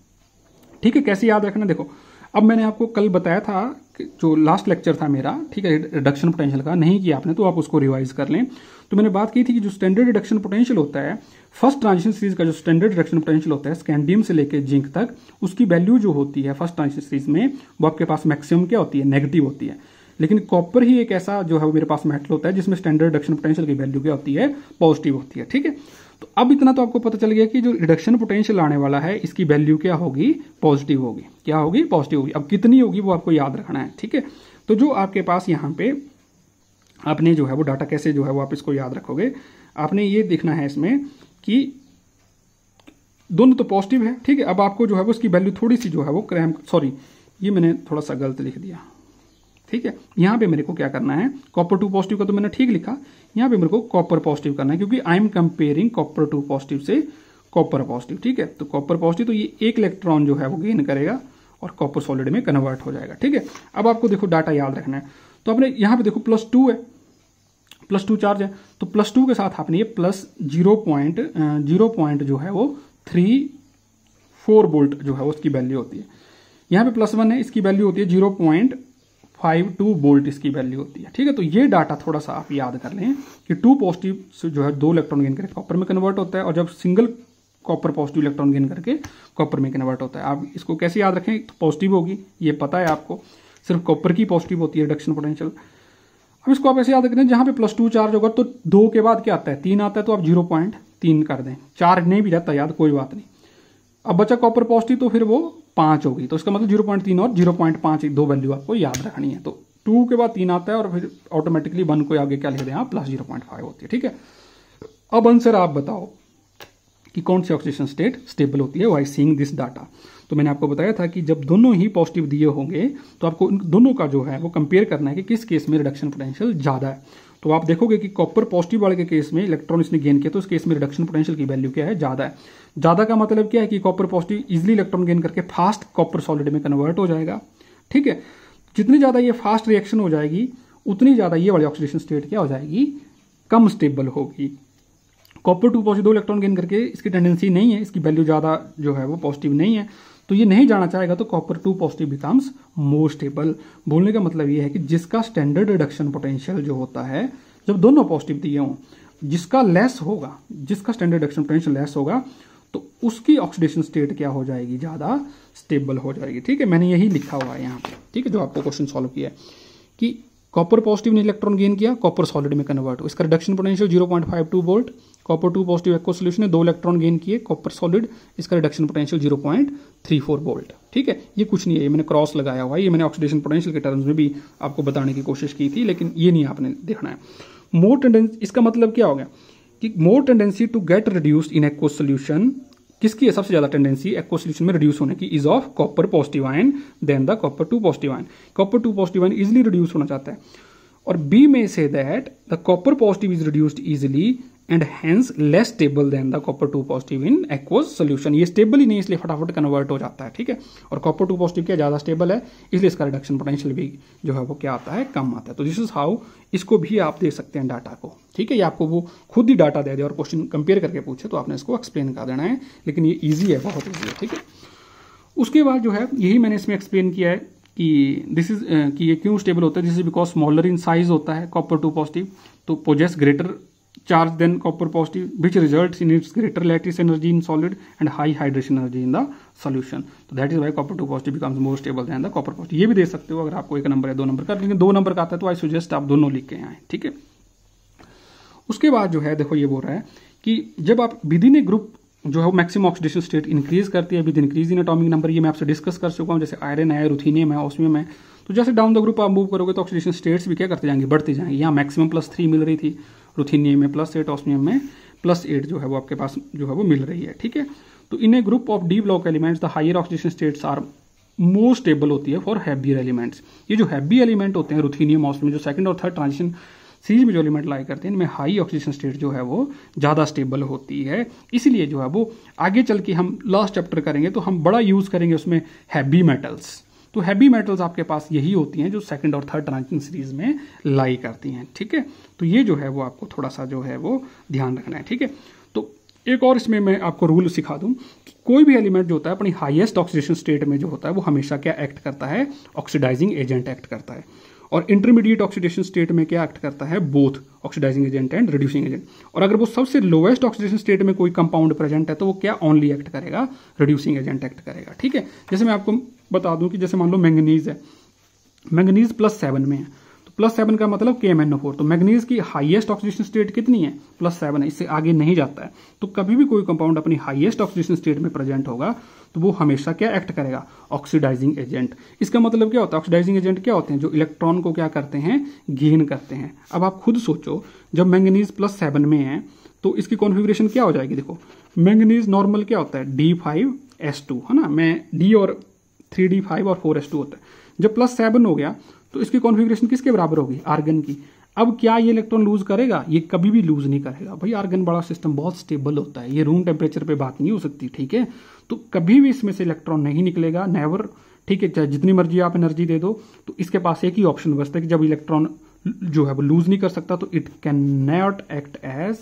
ठीक है, कैसे याद रखना, देखो अब मैंने आपको कल बताया था कि जो लास्ट लेक्चर था मेरा, ठीक है, रिडक्शन पोटेंशियल का, नहीं किया आपने तो आप उसको रिवाइज कर लें। तो मैंने बात की थी कि जो स्टैंडर्ड रिडक्शन पोटेंशियल होता है, फर्स्ट ट्रांजिशन सीरीज का जो स्टैंडर्ड रिडक्शन पोटेंशियल होता है स्कैंडियम से लेकर जिंक तक, उसकी वैल्यू जो होती है फर्स्ट ट्रांजिशन सीरीज में वो आपके पास मैक्सिमम क्या होती है, नेगेटिव होती है। लेकिन कॉपर ही एक ऐसा जो है वो मेरे पास मेटल होता है जिसमें स्टैंडर्ड रिडक्शन पोटेंशियल की वैल्यू क्या होती है, पॉजिटिव होती है। ठीक है, तो अब इतना तो आपको पता चल गया कि जो रिडक्शन पोटेंशियल आने वाला है इसकी वैल्यू क्या होगी, पॉजिटिव होगी। क्या होगी, पॉजिटिव होगी। अब कितनी होगी वो आपको याद रखना है। ठीक है, तो जो आपके पास यहाँ पे आपने जो है वो डाटा कैसे जो है वो आप इसको याद रखोगे, आपने ये देखना है इसमें कि दोनों तो पॉजिटिव है। ठीक है, अब आपको जो है वो उसकी वैल्यू थोड़ी सी जो है वो क्रैम्प, सॉरी ये मैंने थोड़ा सा गलत लिख दिया। ठीक है, यहां पे मेरे को क्या करना है, कॉपर 2 पॉजिटिव का तो मैंने ठीक लिखा, यहां पे मेरे को कॉपर पॉजिटिव करना है क्योंकि I am comparing copper 2 positive से कॉपर पॉजिटिव। ठीक है, तो कॉपर पॉजिटिव तो ये 1 इलेक्ट्रॉन जो है वो गेन करेगा और कॉपर सॉलिड में कन्वर्ट हो जाएगा। ठीक है, अब आपको देखो डाटा याद रखना है। तो आपने यहां पे देखो +2 है, +2 चार्ज है, तो +2 के साथ आपने ये प्लस 0 जो है वो 34 वोल्ट जो है वो उसकी वैल्यू होती है। यहां पे +1 है, इसकी वैल्यू होती है 0.52 वोल्ट इसकी वैल्यू होती है। ठीक है, तो ये डाटा थोड़ा सा आप याद कर लें कि 2 पॉजिटिव से जो है 2 इलेक्ट्रॉन गेन करके कॉपर में कन्वर्ट होता है और जब single copper positive electron gain करके कॉपर में कन्वर्ट होता है। आप इसको कैसे याद रखें, तो पॉजिटिव होगी, ये पता है आपको, सिर्फ कॉपर की पॉजिटिव होती है रिडक्शन पोटेंशियल। अब इसको आप ऐसे याद रखें, जहां पे +2 चार्ज होगा तो 2 के बाद क्या आता है, 3 आता है, तो आप 0.3 कर दें, चार्ज नहीं भी रहता याद, कोई बात नहीं। अब बचा कॉपर पॉजिटिव तो फिर वो 5 होगी, तो इसका मतलब 0.3 और 0.5 दो वैल्यू आपको याद रखनी है। तो 2 के बाद 3 आता है और फिर ऑटोमेटिकली 1 को आगे क्या लिख दें आप, +0.5 होती है। ठीक है, अब आंसर आप बताओ कि कौन सी ऑक्सीडेशन स्टेट स्टेबल होती है व्हाई सीइंग दिस डाटा। तो मैंने आपको बताया था कि जब दोनों ही पॉजिटिव दिए होंगे तो आपको दोनों का जो है वो कंपेयर करना है कि किस केस में रिडक्शन पोटेंशियल ज़्यादा है। तो आप देखोगे कि कॉपर पॉजिटिव वाले के केस में इलेक्ट्रॉन इसने गेन किया तो उस केस में रिडक्शन पोटेंशियल की वैल्यू क्या है, ज़्यादा है। ज़्यादा का मतलब क्या है कि copper positive easily electron gain करके फास्ट कॉपर सॉलिड में कन्वर्ट हो जाएगा। ठीक है, जितनी ज़्यादा ये फास्ट रिएक्शन हो जाएगी उतनी ज़्यादा ये वाली ऑक्सीडेशन स्टेट क्या हो जाएगी, कम स्टेबल होगी। कॉपर 2 पॉजिटिव 2 इलेक्ट्रॉन गेन करके इसकी टेंडेंसी नहीं है, इसकी वैल्यू ज़्यादा जो है वो पॉजिटिव नहीं है, तो ये नहीं जाना चाहेगा, तो copper 2 positive becomes more stable. बोलने का मतलब ये है कि जिसका स्टैंडर्ड रिडक्शन पोटेंशियल जो होता है जब दोनों पॉजिटिव दिए हों, जिसका लेस होगा, जिसका स्टैंडर्ड रिडक्शन पोटेंशियल लेस होगा तो उसकी ऑक्सीडेशन स्टेट क्या हो जाएगी, ज़्यादा स्टेबल हो जाएगी। ठीक है, मैंने यही लिखा हुआ है यहाँ पे। ठीक है, जो आपको क्वेश्चन सॉल्व किया है कि कॉपर पॉजिटिव ने इलेक्ट्रॉन गेन किया, कॉपर सॉलिड में कन्वर्ट हो, इसका reduction potential 0.52 volt. Copper 2 positive aqueous solution ने 2 इलेक्ट्रॉन गेन किए, कॉपर सॉलिड, इसका रिडक्शन पोटेंशियल 0.34 वोल्ट। ठीक है, ये कुछ नहीं है, ये मैंने क्रॉस लगाया हुआ है, ये मैंने ऑक्सीडेशन पोटेंशियल के टर्म्स में भी आपको बताने की कोशिश की थी, लेकिन ये नहीं आपने देखना है। मोर टेंडेंसी, इसका मतलब क्या हो गया कि more tendency to get reduced in aqueous solution, किसकी है सबसे ज्यादा टेंडेंसी एक्वस सॉल्यूशन में रिड्यूस होने की, is of copper positive ion than the copper 2 positive ion. Copper 2 positive ion easily reduce होना चाहता है। और बी में से that the copper positive is reduced easily and hence less stable than the copper 2 positive in aqueous solution. ये stable ही नहीं, इसलिए फटाफट कन्वर्ट हो जाता है। ठीक है, और कॉपर 2 पॉजिटिव क्या ज्यादा स्टेबल है, इसलिए इसका रिडक्शन पोटेंशियल भी जो है वो क्या आता है, कम आता है। तो दिस इज हाउ, इसको भी आप दे सकते हैं डाटा को। ठीक है, ये आपको वो खुद ही डाटा दे दे और क्वेश्चन कंपेयर करके पूछे तो आपने इसको एक्सप्लेन कर देना है, लेकिन ये ईजी है, बहुत ईजी है। ठीक है, उसके बाद जो है यही मैंने इसमें एक्सप्लेन किया है कि दिस इज कि ये क्यों स्टेबल होता है। This is because smaller in size होता है कॉपर 2 पॉजिटिव, तो possesses greater charge than copper positive which results in its greater lattice energy in solid and high hydration energy in the solution. तो that is why copper 2 positive becomes more stable than the copper positive. ये भी दे सकते हो अगर आपको 1 number या 2 number का, लेकिन 2 नंबर का आता है तो आई सजेस्ट आप दोनों लिख के आए। ठीक है, उसके बाद जो है देखो ये बोल रहा है कि जब आप विद इन ए ग्रुप जो है वो मैक्सिमम ऑक्सीडेशन स्टेट इंक्रीज करती है with increase in atomic number. ये मैं आपसे डिस्कस कर चुका हूँ, जैसे आयरन है, रुथीनियम है, ऑस्मियम है। तो जैसे डाउन द ग्रुप आप मूव करोगे तो ऑक्सीडेशन स्टेट्स भी क्या करते जाएंगे, बढ़ती जाएंगी। यहाँ मैक्सिमम +3 मिल रही थी, रुथीनियम में +8, ऑस्मियम में +8 जो है वो आपके पास जो है वो मिल रही है। ठीक है, तो in a group of d block elements the higher oxidation states are more stable होती है फॉर हैवियर एलिमेंट्स। ये जो हैवी एलिमेंट होते हैं रुथीनियम, ऑस्मियम, जो सेकंड और थर्ड ट्रांजिशन सीरीज में जो एलिमेंट लाई करते हैं, इनमें हाई ऑक्सीडेशन स्टेट जो है वो ज़्यादा स्टेबल होती है। इसलिए जो है वो आगे चल के हम लास्ट चैप्टर करेंगे तो हम बड़ा यूज़ करेंगे उसमें हैवी मेटल्स। तो हैवी मेटल्स आपके पास यही होती हैं जो सेकंड और थर्ड ट्रांजिशन सीरीज में लाई करती हैं। ठीक है, तो ये जो है वो आपको थोड़ा सा जो है वो ध्यान रखना है। ठीक है, तो एक और इसमें मैं आपको रूल सिखा दूं कि कोई भी एलिमेंट जो होता है अपनी हाईएस्ट ऑक्सीडेशन स्टेट में जो होता है वो हमेशा क्या एक्ट करता है, ऑक्सीडाइजिंग एजेंट एक्ट करता है। और इंटरमीडिएट ऑक्सीडेशन स्टेट में क्या एक्ट करता है, both oxidizing agent and reducing agent. और अगर वो सबसे लोएस्ट ऑक्सीडेशन स्टेट में कोई कंपाउंड प्रेजेंट है तो वो क्या ओनली एक्ट करेगा, रिड्यूसिंग एजेंट एक्ट करेगा। ठीक है, जैसे मैं आपको बता दूं कि जैसे मान लो मैंगनीज है, मैंगनीज +7 में है, तो +7 का मतलब KMnO4। तो मैंगनीज की हाईएस्ट ऑक्सीडेशन स्टेट कितनी है, +7 है, इससे आगे नहीं जाता है। तो कभी भी कोई कंपाउंड अपनी हाईएस्ट ऑक्सीडेशन स्टेट में प्रेजेंट होगा तो वो हमेशा क्या एक्ट करेगा, ऑक्सीडाइजिंग एजेंट। इसका मतलब क्या होता है, ऑक्सीडाइजिंग एजेंट क्या होते हैं, जो इलेक्ट्रॉन को क्या करते हैं, गेन करते हैं। अब आप खुद सोचो, जब मैंगनीज +7 में है तो इसकी कॉन्फ़िगरेशन क्या हो जाएगी। देखो मैंगनीज नॉर्मल क्या होता है, D5S2 है ना, में D और 3D5 और 4S2 होता है। जब +7 हो गया तो इसकी कॉन्फ़िगरेशन किसके बराबर होगी, आर्गन की। अब क्या ये इलेक्ट्रॉन लूज करेगा, ये कभी भी लूज नहीं करेगा भाई। आर्गन बड़ा सिस्टम बहुत स्टेबल होता है, ये रूम टेम्परेचर पे बात नहीं हो सकती। ठीक है, तो कभी भी इसमें से इलेक्ट्रॉन नहीं निकलेगा, नेवर। ठीक है, चाहे जितनी मर्जी आप एनर्जी दे दो, तो इसके पास एक ही ऑप्शन बचता है कि जब इलेक्ट्रॉन जो है वो लूज नहीं कर सकता तो it can not act as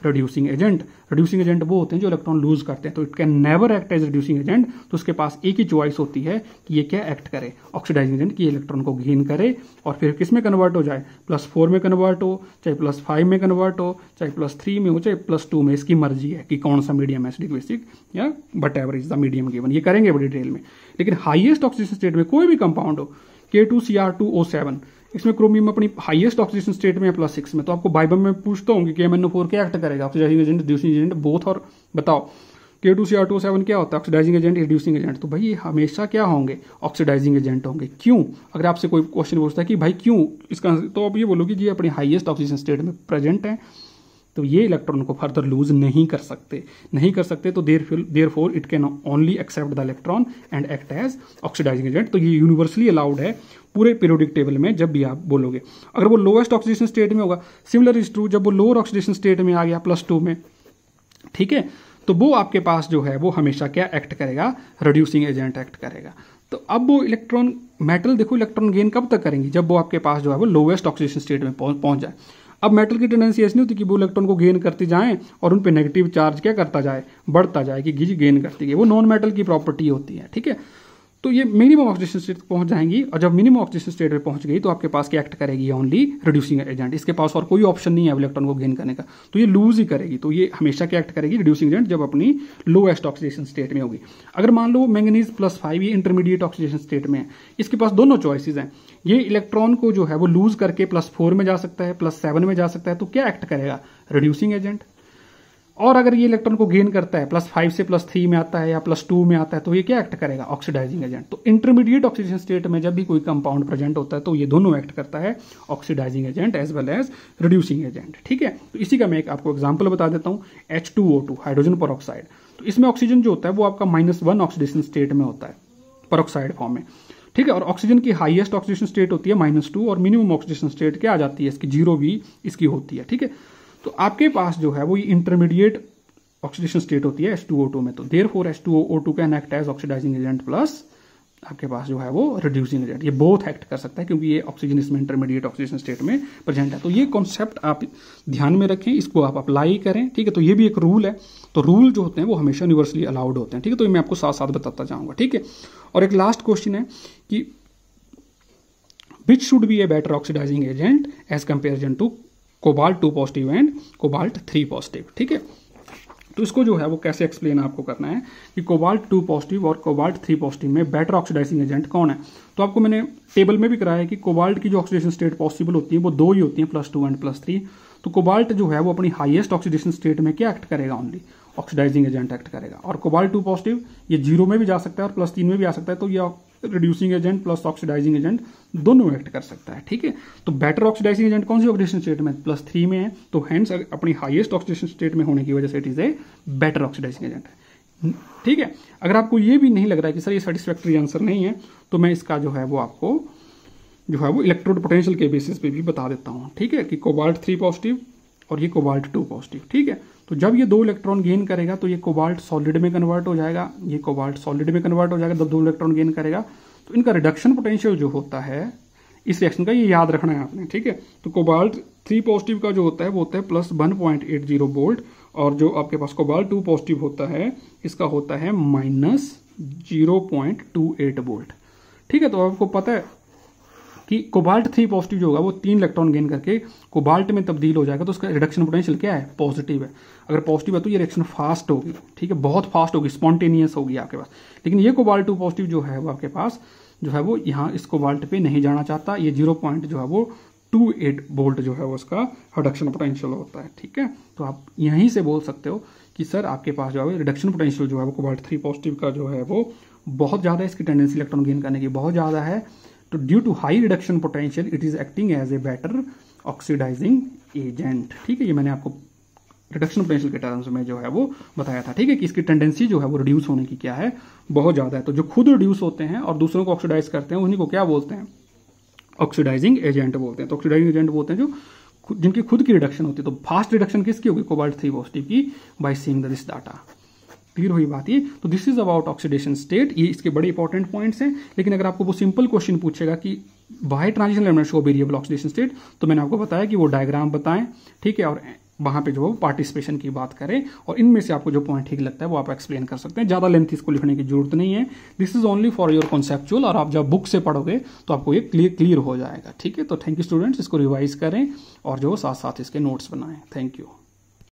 reducing agent. Reducing agent वो होते हैं जो इलेक्ट्रॉन लूज करते हैं, तो it can never act as reducing agent. तो उसके पास एक ही चॉइस होती है कि ये क्या एक्ट करे, ऑक्सीडाइजिंग एजेंट, कि ये इलेक्ट्रॉन को गेन करे और फिर किस में कन्वर्ट हो जाए, +4 में कन्वर्ट हो, चाहे +5 में कन्वर्ट हो, चाहे +3 में हो, चाहे +2 में। इसकी मर्जी है कि कौन सा मीडियम, एसिडिक, बेसिक या what ever is the medium given, ये करेंगे बड़ी डिटेल में। लेकिन हाईएस्ट ऑक्सीडेशन स्टेट में कोई भी कंपाउंड हो, K2Cr2O7, इसमें क्रोमियम अपनी हाईएस्ट ऑक्सीडेशन स्टेट में +6 में, तो आपको बाइबम में पूछता हूँ कि KMnO4 क्या एक्ट करेगा, oxidising agent, reducing agent, both. और बताओ K2Cr2O7 क्या होता है, ऑक्सीडाइजिंग एजेंट, रिड्यूसिंग एजेंट। तो भाई ये हमेशा क्या होंगे, ऑक्सीडाइजिंग एजेंट होंगे। क्यों, अगर आपसे कोई क्वेश्चन पूछता है कि भाई क्यों, इसका तो आप ये बोलोगे जी अपनी हाईएस्ट ऑक्सीडेशन स्टेट में प्रेजेंट है, तो ये इलेक्ट्रॉन को फर्दर लूज नहीं कर सकते तो therefore it can only accept the electron and act as oxidising agent. तो ये यूनिवर्सली अलाउड है पूरे पीरियोडिक टेबल में जब भी आप बोलोगे। अगर वो लोएस्ट ऑक्सीडेशन स्टेट में होगा, सिमिलर इज ट्रू जब वो लोअर ऑक्सीडेशन स्टेट में आ गया +2 में, ठीक है, तो वो आपके पास जो है वो हमेशा क्या एक्ट करेगा, रिड्यूसिंग एजेंट एक्ट करेगा। तो अब वो इलेक्ट्रॉन मेटल देखो इलेक्ट्रॉन गेन कब तक करेंगी, जब वो आपके पास जो है वो लोवेस्ट ऑक्सीडेशन स्टेट में पहुंच जाए। अब मेटल की टेंडेंसी ऐसी नहीं होती कि वो इलेक्ट्रॉन को गेन करती जाए और उन पे नेगेटिव चार्ज क्या करता जाए, बढ़ता जाए कि गेन करती है, वो नॉन मेटल की प्रॉपर्टी होती है, ठीक है। तो ये मिनिमम ऑक्सीडेशन स्टेट पहुंच जाएंगी और जब मिनिमम ऑक्सीडेशन स्टेट पे पहुंच गई तो आपके पास क्या एक्ट करेगी, ओनली रिड्यूसिंग एजेंट। इसके पास और कोई ऑप्शन नहीं है इलेक्ट्रॉन को गेन करने का, तो ये लूज ही करेगी। तो ये हमेशा क्या एक्ट करेगी, रिड्यूसिंग एजेंट, जब अपनी लोएस्ट ऑक्सीडेशन स्टेट में होगी। अगर मान लो मैंगनीज +5 ये इंटरमीडिएट ऑक्सीडेशन स्टेट में है, इसके पास दोनों चॉइसेस हैं, ये इलेक्ट्रॉन को जो है वो लूज करके +4 में जा सकता है, +7 में जा सकता है, तो क्या एक्ट करेगा, रिड्यूसिंग एजेंट। और अगर ये इलेक्ट्रॉन को गेन करता है, +5 से +3 में आता है या +2 में आता है, तो ये क्या एक्ट करेगा, ऑक्सीडाइजिंग एजेंट। तो इंटरमीडिएट ऑक्सीडेशन स्टेट में जब भी कोई कंपाउंड प्रेजेंट होता है तो ये दोनों एक्ट करता है, oxidising agent as well as reducing agent, ठीक है। तो इसी का मैं एक आपको एग्जांपल बता देता हूं, H2O2 हाइड्रोजन परऑक्साइड। तो इसमें ऑक्सीजन जो होता है वो आपका -1 ऑक्सीडेशन स्टेट में होता है, परऑक्साइड फॉर्म में, ठीक है। और ऑक्सीजन की हाईएस्ट ऑक्सीडेशन स्टेट होती है -2 और मिनिमम ऑक्सीडेशन स्टेट क्या आ जाती है इसकी, 0 भी इसकी होती है, ठीक है। तो आपके पास जो है वो इंटरमीडिएट ऑक्सीडेशन स्टेट होती है H2O2 में, तो therefore H2O2 can act as oxidising agent plus आपके पास जो है वो रिड्यूसिंग एजेंट। ये बोथ एक्ट कर सकता है क्योंकि ये ऑक्सीजन इसमें इंटरमीडिएट ऑक्सीडेशन स्टेट में प्रेजेंट है। तो ये कॉन्सेप्ट आप ध्यान में रखें, इसको आप अप्लाई करें, ठीक है। तो ये भी एक रूल है, तो रूल जो होते हैं वो हमेशा यूनिवर्सली अलाउड होते हैं, ठीक है। तो ये मैं आपको साथ साथ बताता जाऊंगा, ठीक है। और एक लास्ट क्वेश्चन है कि which should be a better oxidising agent as comparison to cobalt 2 positive and cobalt 3 positive, ठीक है। तो इसको जो है वो कैसे एक्सप्लेन आपको करना है कि कोबाल्ट 2 पॉजिटिव और कोबाल्ट 3 पॉजिटिव में बेटर ऑक्सीडाइजिंग एजेंट कौन है। तो आपको मैंने टेबल में भी कराया है कि कोबाल्ट की जो ऑक्सीडेशन स्टेट पॉसिबल होती है वो 2 ही होती है, +2 एंड +3। तो कोबाल्ट जो है वो अपनी हाईएस्ट ऑक्सीडेशन स्टेट में क्या एक्ट करेगा, ओनली ऑक्सीडाइजिंग एजेंट एक्ट करेगा। और कोबाल्ट 2 पॉजिटिव ये 0 में भी जा सकता है और +3 में भी आ सकता है, तो ये reducing agent plus oxidising agent दोनों एक्ट कर सकता है, ठीक है। तो बेटर ऑक्सीडाइजिंग एजेंट कौन सी ऑक्सीडेशन स्टेट में, +3 में है, तो हेंस अपनी हाईएस्ट ऑक्सीडेशन स्टेट में होने की वजह से it is a better oxidising agent है, ठीक है। अगर आपको ये भी नहीं लग रहा है कि सर ये सेटिस्फैक्टरी आंसर नहीं है, तो मैं इसका जो है वो आपको जो है वो इलेक्ट्रोड पोटेंशियल के बेसिस पे भी बता देता हूँ, ठीक है, कि कोबाल्ट 3 पॉजिटिव और ये कोबाल्ट 2 पॉजिटिव, ठीक है। तो जब ये 2 इलेक्ट्रॉन गेन करेगा तो ये कोबाल्ट सॉलिड में कन्वर्ट हो जाएगा, ये कोबाल्ट सॉलिड में कन्वर्ट हो जाएगा जब 2 इलेक्ट्रॉन गेन करेगा। तो इनका रिडक्शन पोटेंशियल जो होता है इस रिएक्शन का, ये याद रखना है आपने, ठीक है। तो कोबाल्ट 3 पॉजिटिव का जो होता है वो होता है +1.80 वोल्ट, और जो आपके पास कोबाल्ट 2 पॉजिटिव होता है इसका होता है -0.28 वोल्ट, ठीक है। तो आपको पता है कि कोबाल्ट 3 पॉजिटिव जो होगा वो 3 इलेक्ट्रॉन गेन करके कोबाल्ट में तब्दील हो जाएगा, तो उसका रिडक्शन पोटेंशियल क्या है, पॉजिटिव है। अगर पॉजिटिव है तो ये रिएक्शन फास्ट होगी, ठीक है, बहुत फास्ट होगी, स्पॉन्टेनियस होगी आपके पास। लेकिन ये कोबाल्ट 2 पॉजिटिव जो है वो आपके पास जो है वो यहाँ इस कोबाल्ट पे नहीं जाना चाहता, ये 0.28 वोल्ट जो है वो उसका रिडक्शन पोटेंशियल होता है, ठीक है। तो आप यहीं से बोल सकते हो कि सर आपके पास जो है रिडक्शन पोटेंशियल जो है वो कोबाल्ट 3 पॉजिटिव का जो है वो बहुत ज़्यादा है, इसकी टेंडेंसी इलेक्ट्रॉन गेन करने की बहुत ज़्यादा है। तो due to high reduction potential it is acting as a better oxidising agent, ठीक है। ये मैंने आपको रिडक्शन पोटेंशियल के टर्म्स में जो है वो बताया था, ठीक है, कि इसकी टेंडेंसी जो है वो रिड्यूस होने की क्या है, बहुत ज़्यादा है। तो जो खुद रिड्यूस होते हैं और दूसरों को ऑक्सीडाइज करते हैं उन्हीं को क्या बोलते हैं, ऑक्सीडाइजिंग एजेंट बोलते हैं। तो ऑक्सीडाइजिंग एजेंट बोलते हैं जो जिनकी खुद की रिडक्शन होती है। तो फास्ट रिडक्शन किसकी होगी, कोबाल्ट 3 पॉजिटिव की, by seeing this data. Clear हुई बात ये। तो this is about oxidation state, ये इसके बड़े इंपॉर्टेंट पॉइंट्स हैं। लेकिन अगर आपको वो सिंपल क्वेश्चन पूछेगा कि why transition element show variable oxidation state, तो मैंने आपको बताया कि वो डायग्राम बताएं, ठीक है, और वहां पे जो पार्टिसिपेशन की बात करें, और इनमें से आपको जो पॉइंट ठीक लगता है वो आप एक्सप्लेन कर सकते हैं। ज्यादा लेंथ इसको लिखने की जरूरत नहीं है, this is only for your conceptual, और आप जब बुक से पढ़ोगे तो आपको ये क्लियर हो जाएगा, ठीक है। तो थैंक यू स्टूडेंट्स, इसको रिवाइज करें और जो साथ साथ इसके नोट्स बनाएं। Thank you.